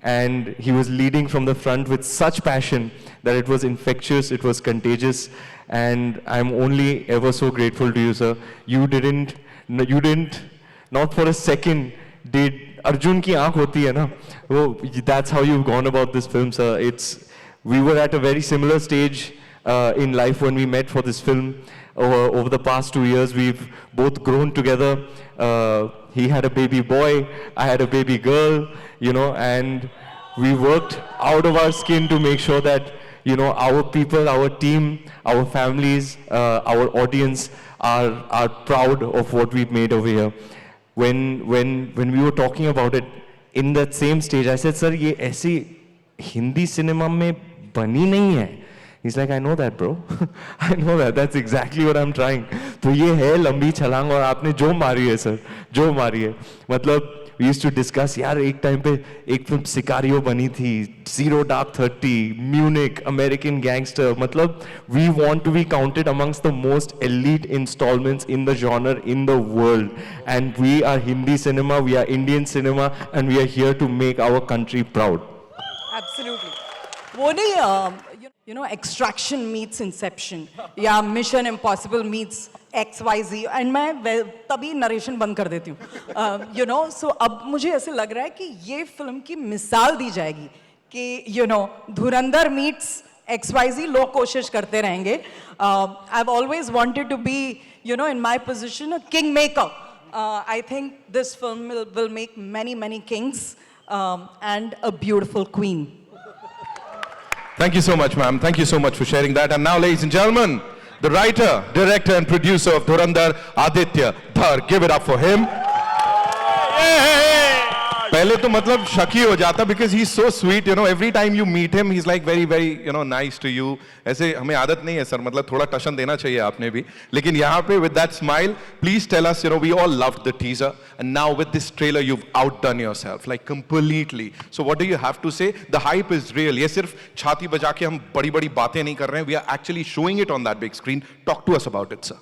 and he was leading from the front with such passion that it was infectious, it was contagious, and I'm only ever so grateful to you, sir. You didn't, not for a second did Arjun ki aankh hoti hai na, oh, that's how you've gone about this film, sir. We were at a very similar stage in life when we met for this film. Over the past 2 years, we've both grown together. He had a baby boy, I had a baby girl, you know, and we worked out of our skin to make sure that, you know, our people, our team, our families, our audience are proud of what we've made over here. When we were talking about it in that same stage, I said, sir, ये ऐसी Hindi cinema में बनी नहीं है. He's like, I know that, bro. I know that. That's exactly what I'm trying. तो ये है लंबी छलांग और आपने जो मारी है, sir, जो मारी है. मतलब we used to discuss, यार एक टाइम पे एक फिल्म सिकारियो बनी थी, Zero Dark 30, Munich, American Gangster. मतलब we want to be counted amongst the most elite installments in the genre in the world. And we are Hindi cinema, we are Indian cinema, and we are here to make our country proud. Absolutely. वो नहीं, you know, Extraction meets Inception, या Mission Impossible meets XYZ, and मैं तभी narration बंद कर देती हूँ. You know, so अब मुझे ऐसे लग रहा है कि ये फिल्म की मिसाल दी जाएगी कि, you know, Dhurandhar meets XYZ, लोग कोशिश करते रहेंगे. I've always wanted to be, you know, in my position, a kingmaker. I think this film will make many kings and a beautiful queen. Thank you so much, ma'am. Thank you so much for sharing that. And now, ladies and gentlemen, the writer, director, and producer of Dhurandhar, Aditya Dhar. Give it up for him. पहले तो मतलब शक ही हो जाता because he's so sweet, you know, every time you meet him he's like very you know nice to you. ऐसे हमें आदत नहीं है सर, मतलब थोड़ा टशन देना चाहिए आपने भी. लेकिन यहाँ पे with that smile, please tell us, you know, we all loved the teaser and now with this trailer you've outdone yourself like completely. So what do you have to say? The hype is real. ये सिर्फ छाती बजा के हम बड़ी बातें नहीं कर रहे हैं. We are actually showing it on that big screen. Talk to us about it, sir.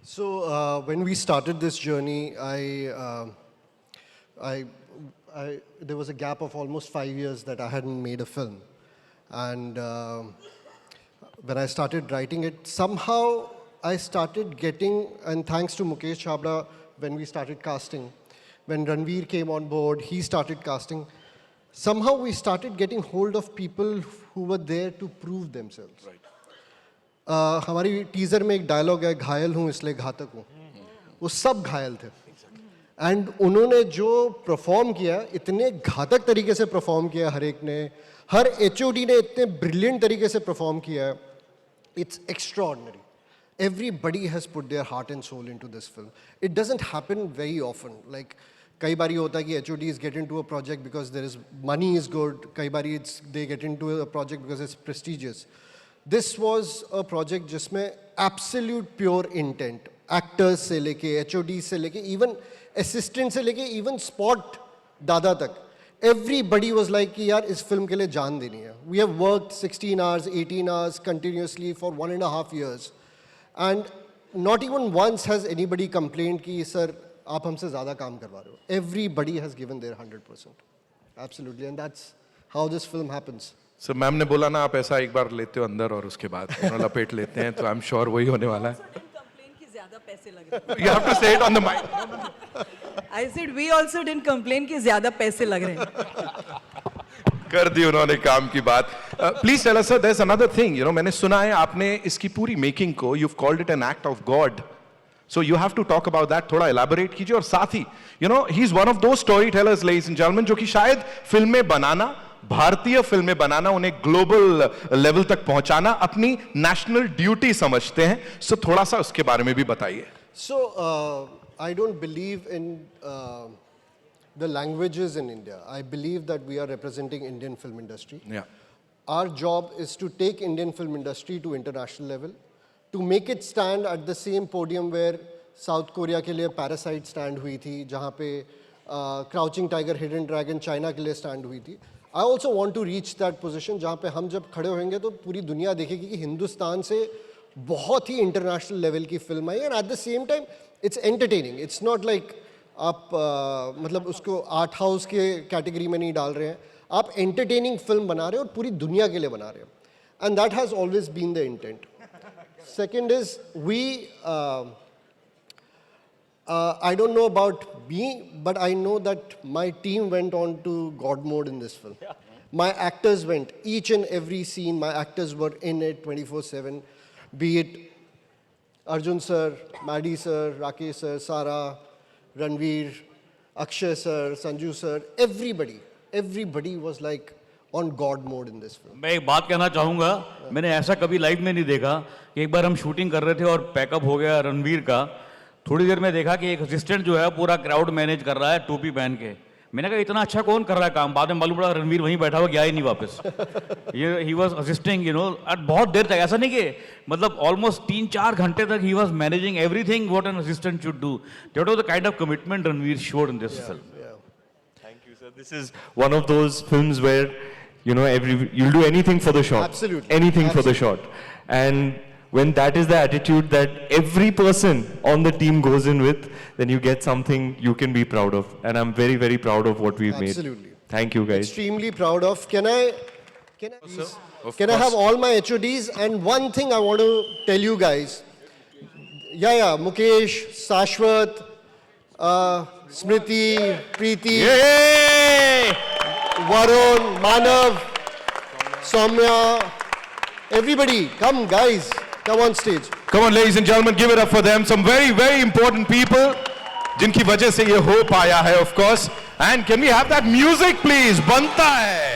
So when we started this journey, there was a gap of almost 5 years that I hadn't made a film. And when I started writing it, somehow I started getting, and thanks to Mukesh Chhabra, when we started casting, when Ranveer came on board, he started casting, somehow we started getting hold of people who were there to prove themselves. Right. हमारी teaser में एक dialogue है, घायल हूँ इसलिए घातक हूँ. वो सब घायल थे. एंड उन्होंने जो परफॉर्म किया, इतने घातक तरीके से परफॉर्म किया हर एक ने, हर एचओडी ने इतने ब्रिलियंट तरीके से परफॉर्म किया है. It's extraordinary. Everybody has put their heart and soul into this film. It doesn't happen very often. Like कई बारी होता है कि HODs get into a project because there is money is good. कई बारी they get into a project because it's prestigious. This was a project जिसमें absolute pure intent. Actors से लेके, HODs से लेके, even assistant से लेके, even spot दादा तक. Everybody was like कि यार इस film के लिए जान देनी है. We have worked 16 hours, 18 hours continuously for 1.5 years. And not even once has anybody complained कि sir आप हमसे ज़्यादा काम करवा रहे हो. Everybody has given their 100%. Absolutely, and that's how this film happens. So ma'am ने बोला ना आप ऐसा एक बार लेते हो अंदर और उसके बाद लपेट लेते हैं, तो I'm sure वही होने वाला है. You have to say it on the mic. I said we also didn't complain कि ज़्यादा पैसे लग रहे हैं. कर दी उन्होंने काम की बात. Please tell us, sir, there's another thing. You know, मैंने सुना है आपने इसकी पूरी making को, you've called it an act of God. So you have to talk about that. थोड़ा elaborate कीजिए. और साथ ही, you know, he's one of those storytellers, ladies and gentlemen, जो कि शायद फिल्में बनाना भारतीय फिल्में बनाना, उन्हें ग्लोबल लेवल तक पहुंचाना अपनी नेशनल ड्यूटी समझते हैं. सो थोड़ा सा उसके बारे में भी बताइए. So, I don't believe in the languages in India. I believe that we are representing Indian film industry. Yeah. Our job is to take Indian film industry to international level, to make it stand at the same podium where South Korea के लिए Parasite stand हुई थी, जहाँ पे Crouching Tiger, Hidden Dragon China के लिए stand हुई थी. I also want to reach that position जहाँ पे हम जब खड़े होंगे तो पूरी दुनिया देखेगी कि हिंदुस्तान से बहुत ही इंटरनेशनल लेवल की film I. And at the same time it's entertaining. It's not like आप मतलब उसको आर्ट हाउस के कैटेगरी में नहीं डाल रहे हैं. आप एंटरटेनिंग फिल्म बना रहे हो और पूरी दुनिया के लिए बना रहे हो. And that has always been the intent. Second is we I don't know about me, but I know that my team went on to God mode in this film. My actors went, each and every scene, my actors were in it 24/7. Be it Arjun sir, Maddie sir, Rakesh sir, Sara, Ranveer, Akshay sir, Sanju sir, everybody was like on God mode in this film. मैं एक बात कहना चाहूँगा, मैंने ऐसा कभी life में नहीं देखा कि एक बार हम शूटिंग कर रहे थे और पैकअप हो गया रणवीर का. थोड़ी देर में देखा कि एक असिस्टेंट जो है पूरा क्राउड मैनेज कर रहा है टोपी पहन के. मैंने कहा इतना अच्छा कौन कर रहा है काम. बाद में मालूम पड़ा रणवीर वहीं बैठा हुआ, गया ही नहीं वापस. ये he was assisting, you know, बहुत देर तक. ऐसा नहीं कि मतलब ऑलमोस्ट 3-4 घंटे तक he was managing everything what an assistant should do. That was the kind of commitment Ranveer showed in this film. Thank you, sir. This is one of those films where, you know, you'll do anything for the shot. Absolutely. Anything for the shot. And when that is the attitude that every person on the team goes in with, then you get something you can be proud of. And I'm very, very proud of what we've made. Absolutely. Thank you, guys. Extremely proud of. Can I have all my HODs? And one thing I want to tell you guys. Yeah, Mukesh, Sashwat, Smriti, Preeti, Varun, Manav, Soumya, everybody, come guys, come on stage. Come on, ladies and gentlemen, give it up for them. Some very, very important people, जिनकी वजह से ये हो पाया है, of course. And can we have that music, please? बनता है.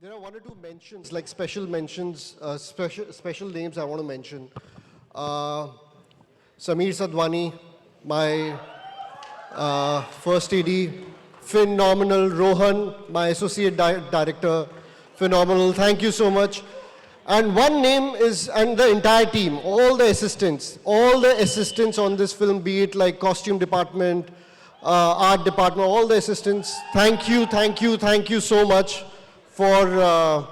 There are one or two mentions, like special mentions, special names I want to mention. Sameer Sadhwani, my first AD, phenomenal. Rohan, my associate director, phenomenal. Thank you so much. And one name is, and the entire team, all the assistants on this film, be it like costume department, art department, all the assistants. Thank you so much for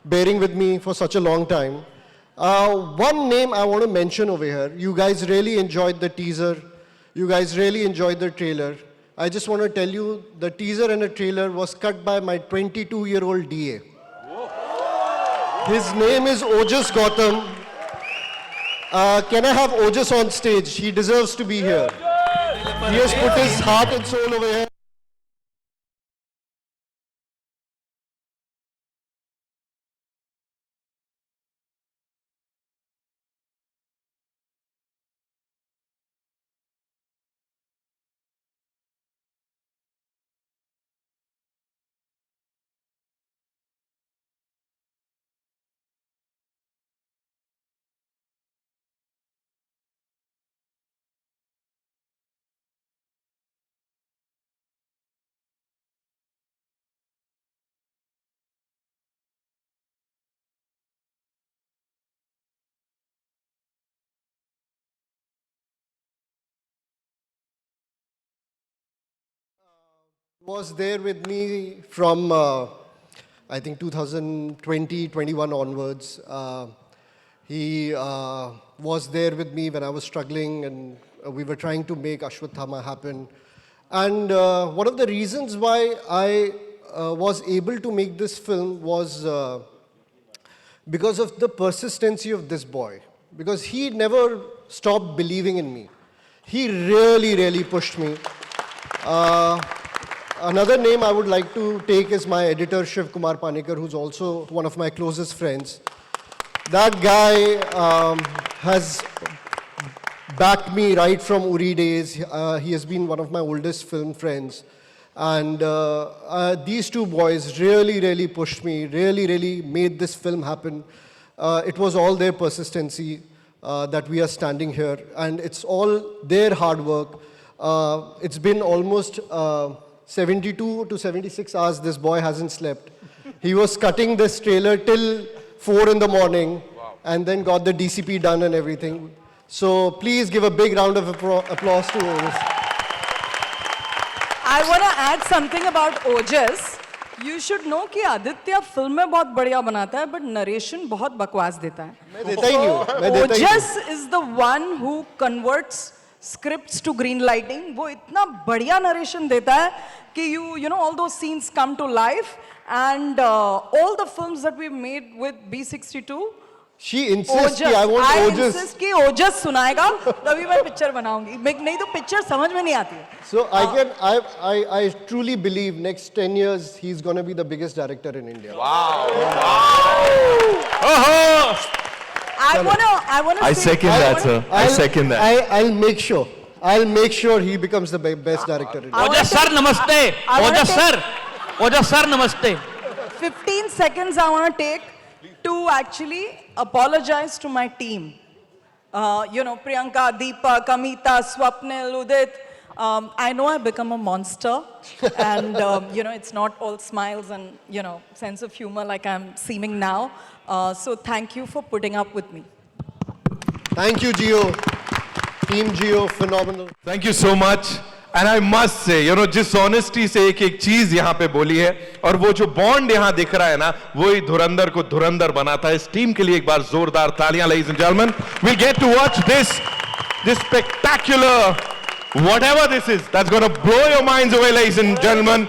bearing with me for such a long time. One name I want to mention over here. You guys really enjoyed the teaser. You guys really enjoyed the trailer. I just want to tell you, the teaser and the trailer was cut by my 22-year-old DA. His name is Ojas Gautam. Can I have Ojas on stage? He deserves to be here. He has put his heart and soul over here. Was there with me from, I think, 2020, 21 onwards. He was there with me when I was struggling and we were trying to make Ashwathama happen. And one of the reasons why I was able to make this film was because of the persistency of this boy. Because he never stopped believing in me. He really, really pushed me. Another name I would like to take is my editor, Shiv Kumar Panikar, who's also one of my closest friends. That guy has backed me right from Uri days. He has been one of my oldest film friends. And these two boys really, really pushed me, really, really made this film happen. It was all their persistency that we are standing here. And it's all their hard work. It's been almost 72 to 76 hours this boy hasn't slept. He was cutting this trailer till 4 in the morning and then got the DCP done and everything. So please give a big round of applause to Ojas. I want to add something about Ojas. You should know कि आदित्य फिल्में बहुत बढ़िया बनाता है, but narration बहुत बकवास देता है. मैं देता ही नहीं हूँ, मैं देता ही नहीं हूँ. Ojas is the one who converts scripts to green lighting. वो इतना बढ़िया narration देता है कि you know all those scenes come to life, and all the films that we made with B62. She insists कि I want I Ojas. insist कि Ojas सुनाएगा तभी मैं पिक्चर बनाऊंगी. नहीं तो पिक्चर समझ में नहीं आती है. So I truly believe next 10 years he's going to be the biggest director in India. I want to. I second that, sir. I second that. I'll make sure. I'll make sure he becomes the best director in India. wanna Ojas sir, namaste. I wanna Ojas sir. Ojas sir, namaste. 15 seconds I want to take to actually apologize to my team. You know, Priyanka, Deepa, Kamita, Swapnil, Udit. I know I've become a monster, and you know, it's not all smiles and you know, sense of humor like I'm seeming now. So thank you for putting up with me. Thank you, Gio. Team Gio, phenomenal. Thank you so much. And I must say, you know, जिस honesty से एक चीज यहाँ पे बोली है और वो जो bond यहाँ दिख रहा है ना, वो ही धुरंधर को धुरंधर बनाता है. इस टीम के लिए एक बार जोरदार तालियां, ladies and gentlemen. We'll get to watch this spectacular, whatever this is, that's going to blow your minds away, ladies and gentlemen.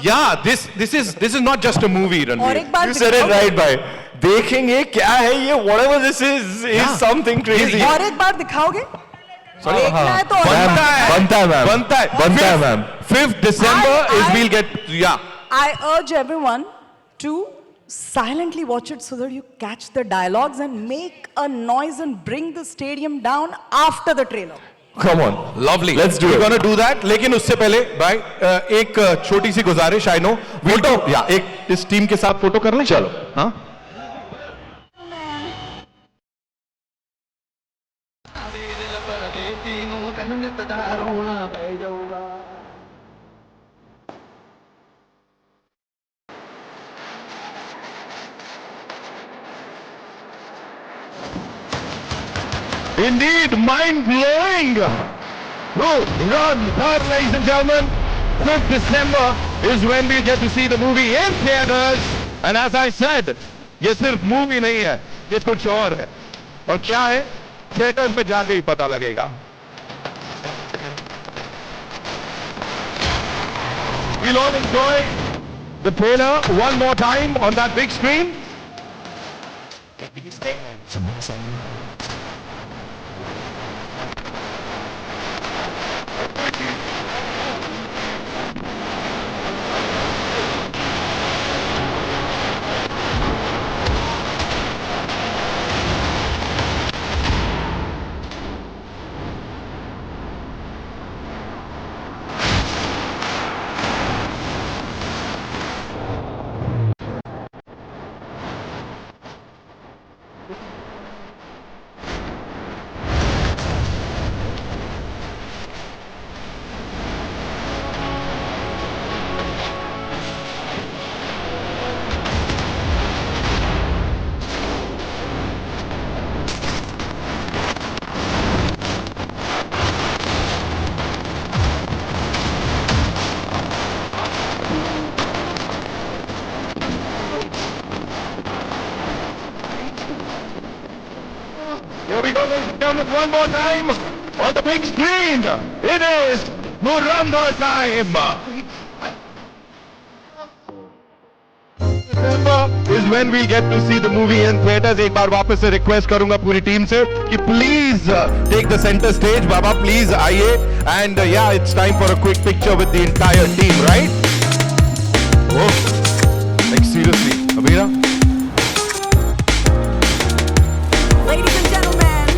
Yeah, this is not just a movie, और Ranveer. एक बार You said it right, bhai. देखेंगे क्या है ये, whatever this is something crazy. और एक बार दिखाओगे? देखना है तो और Ma'am, बार. बनता है मैम. बनता है. बनता है ma'am. 5th December we'll get, yeah. I urge everyone to silently watch it so that you catch the dialogues and make a noise and bring the stadium down after the trailer. Come on. Lovely. Let's do We're it. gonna do that. लेकिन उससे पहले भाई एक छोटी सी गुजारिश, I know. Photo या एक इस टीम के साथ फोटो कर लें. चलो. हाँ. Indeed, mind-blowing. Oh, run, ladies and gentlemen. 5th December is when we get to see the movie in theaters. And as I said, ये सिर्फ मूवी नहीं है, ये कुछ और है. और क्या है? थिएटर पे जाके ही पता लगेगा. We'll all enjoy the trailer one more time on that big screen. welcome one more time on the big screen. It is Dhurandhar time. December is when we'll get to see the movie in theaters. एक बार वापस से request करूंगा पूरी team से कि please take the centre stage. बाबा please आइए. And yeah it's time for a quick picture with the entire team, right? Like seriously, Abira? Ladies and gentlemen,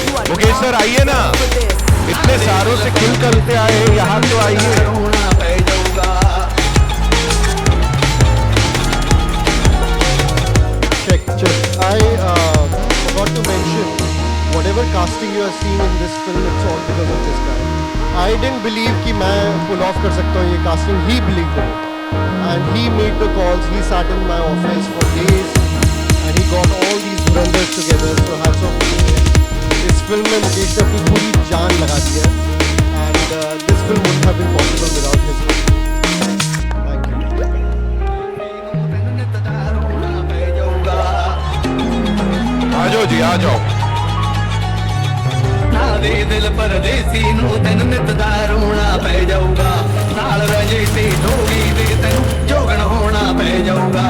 you are Mukesh sir आइए ना. now for this. इतने सारों से किल करते आए यहाँ तो आइए. Check. I forgot to mention, whatever casting you are seeing in this film, it's all because of this guy. I didn't believe कि मैं pull off कर सकता हूँ ये casting. He believed in it. And he made the calls. He sat in my office for days. And he got all these Dhurandhars together. So hats off to him. इस film में मुकेश ने अपनी पूरी जान लगा दी है. And this film wouldn't have been possible without his help. Thank you. आ जाओ जी, आ जाओ. ਦੇ ਦਿਲ ਪਰਦੇਸੀ ਨੂੰ ਤੈਨੂੰ ਨਿਤ ਦਾ ਰੋਣਾ ਪੈ ਜਾਊਗਾ ਨਾਲ ਰਜੇ ਤੇ ਢੋਲੀ ਦੇ ਤੈਨੂੰ ਜੋਗਣ ਹੋਣਾ ਪੈ ਜਾਊਗਾ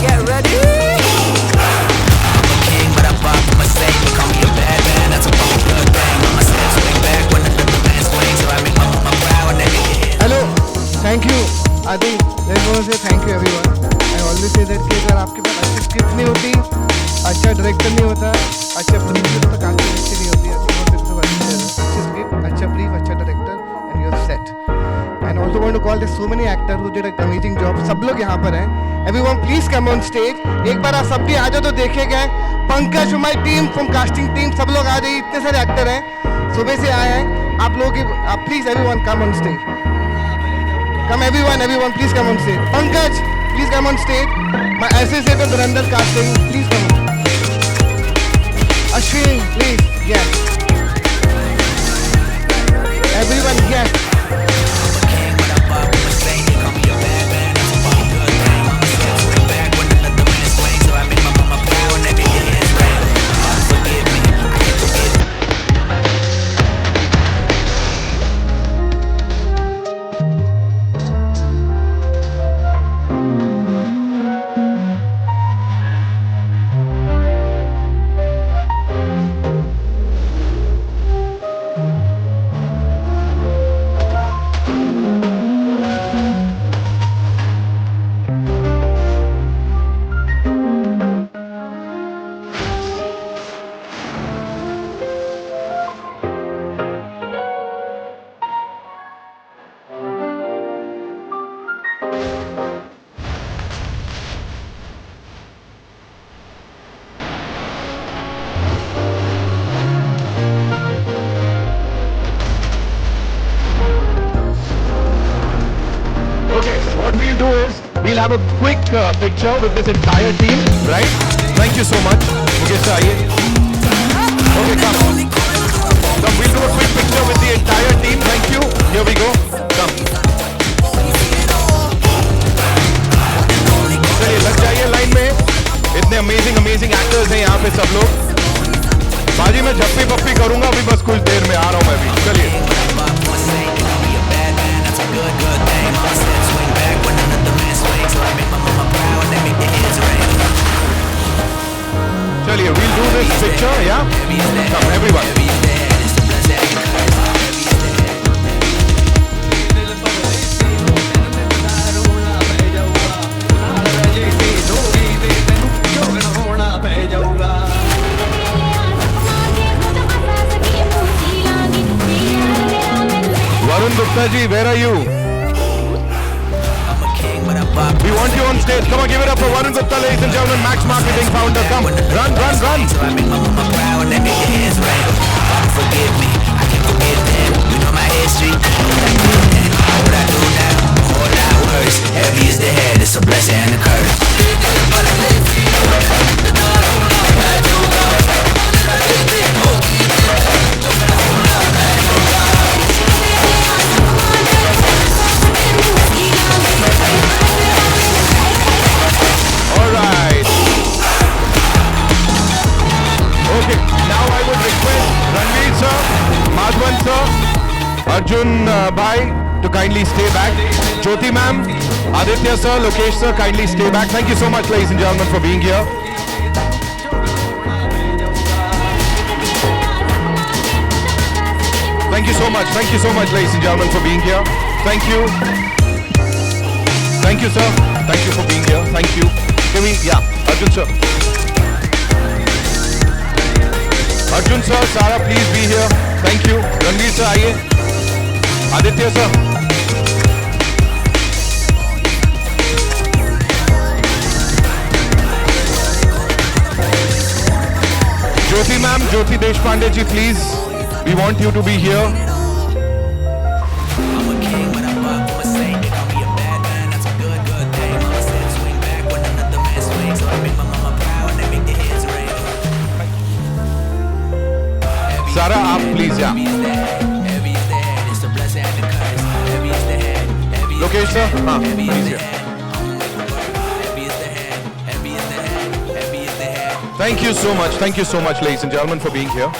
Get ready King but I pop my mistake Call me a bad man that's a fucking good thing My steps swing back when the man swings So I make my mama proud when they get hit Hello, thank you. I think let's go say thank you everyone. I always say that कि अगर आपके पास अच्छी script नहीं होती, अच्छा director नहीं होता, अच्छा प्रोड्यूसर तो काम करने नहीं होती. अच्छी स्क्रिप्ट, अच्छा ब्रीफ, अच्छा director, and you're set. And also want to call there's so many actors who did an amazing job. सब लोग यहाँ पर हैं. Everyone please come on stage. एक बार आप सब भी आ जाओ तो देखे गए. Pankaj from my team, from casting team, सब लोग आ जाइए. इतने सारे एक्टर हैं. सुबह से आए हैं. आप लोग please everyone come on stage. Come everyone, please come on stage. Pankaj, please come on stage. My assistant of Dhurandhar casting, please come. Ashwin, please, yes. Everyone, yes. We'll have a quick picture with this entire team, right? Thank you so much. Mukesh sir, आइए. Okay, come. We'll do a quick picture with the entire team. Thank you. Here we go. Come. चलिए लग जाइए line में. इतने amazing actors हैं यहाँ पे सब लोग. बाजी में झप्पी पप्पी करूँगा अभी बस कुछ देर में आ रहा हूँ मैं भी. चलिए. Chaliye, we'll do this picture, yeah? Come, everyone. Varun Gupta ji, where are you? We want you on stage. Come on, give it up for Varun Gupta, ladies and gentlemen, Max Marketing founder. Come, run. Forgive me, I can't forget them. You know my history. What I do now, whole lot worse. Heavy is the head, it's a blessing and a curse. Arjun bhai to kindly stay back. Jyoti ma'am, Aditya sir, Lokesh sir, kindly stay back. Thank you so much, ladies and gentlemen, for being here. Thank you so much, ladies and gentlemen, for being here. Thank you. Thank you, sir. Thank you for being here. Thank you. Can we, Arjun sir. Arjun sir, Sara, please be here. Thank you. Ranveer sir, आइए. Aditya sir. Jyoti ma'am, Jyoti Deshpande ji, please. We want you to be here. I'm a king, but I'm up for a saint. They call me a bad man, that's a good, good thing. Mama said swing back when another man swings. So I make my mama proud and they make their hands ring. Sara, up please, yeah. Heavy is the head, it's the blessing and the curse. Heavy is the head, heavy is Lokesh sir, heavy is please, the yeah. head. Heavy is the head, heavy is the head, heavy is the head. Thank you so much, ladies and gentlemen, for being here.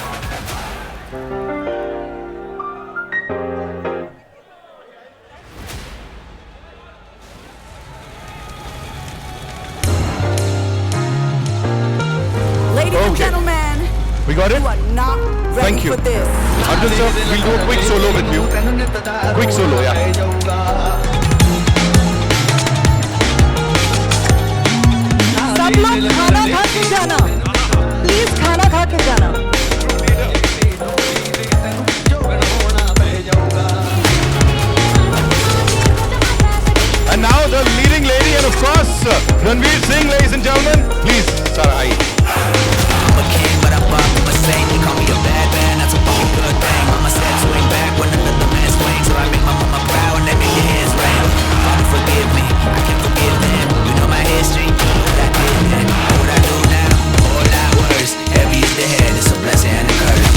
Ladies and Okay. gentlemen, We got it? you are not ready Thank you. for this. Arjun sir, we'll do a quick solo with you. Quick solo, yeah. सब लोग खाना खा के जाना, please खाना खा के जाना. And now the leading lady and of course, Ranveer Singh, ladies and gentlemen. Please, Sara, आइए. I'm a king, but I'm up for a saint. They call me a bad man, that's a fucking good thing. Mama said swing back when another man swings. So I make my mama proud and they make their hands ring. Father forgive me, I can't forgive them. You know my history, what I did then, what I do now. All that words, heavy is the head, it's a blessing and a curse.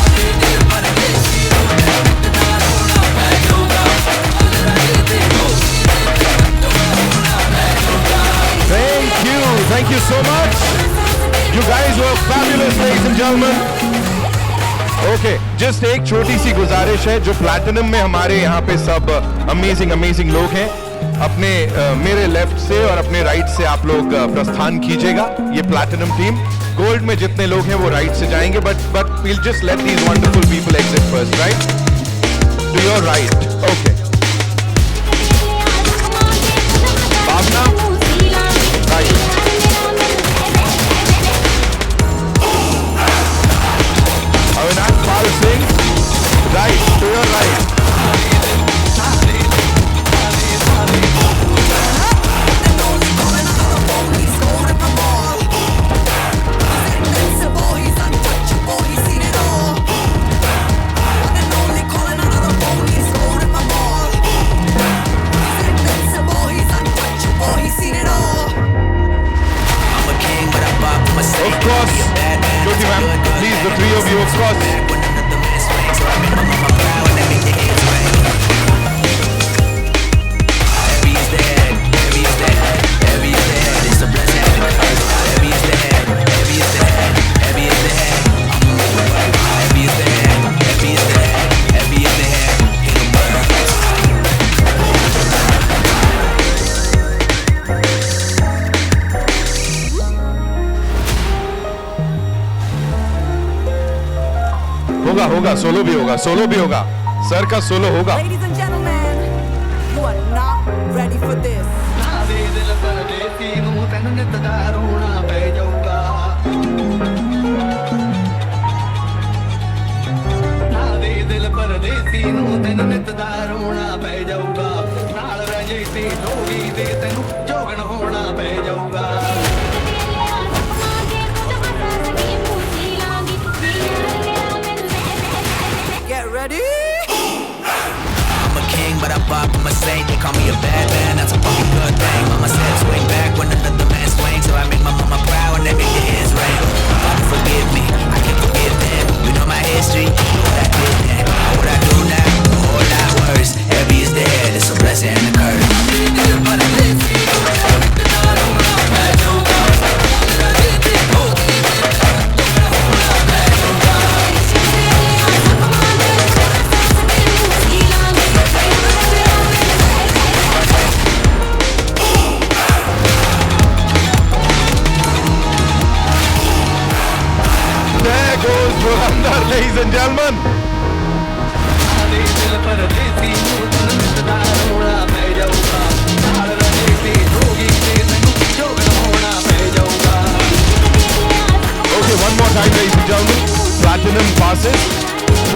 Thank you so much. You guys were fabulous, ladies and gentlemen. Okay, just एक छोटी सी गुजारिश है, जो platinum में हमारे यहाँ पे सब अमेजिंग लोग हैं, अपने मेरे लेफ्ट से और अपने राइट से आप लोग प्रस्थान कीजिएगा. ये प्लैटिनम टीम. गोल्ड में जितने लोग हैं वो राइट से जाएंगे, but we'll just let these wonderful people exit first, right? To your right. Okay. Bhavna? Right. Avinash Pal Singh, right, to your right. Of course, Jyoti ma'am, please, the three of you, of course. होगा solo भी होगा sir का solo होगा. Ladies and gentlemen, you are not ready for this. Get ready. I'm a king, but I pop, I'm a saint. They call me a bad man, that's a fucking good thing. Mama said swing back when another man swings. So I make my mama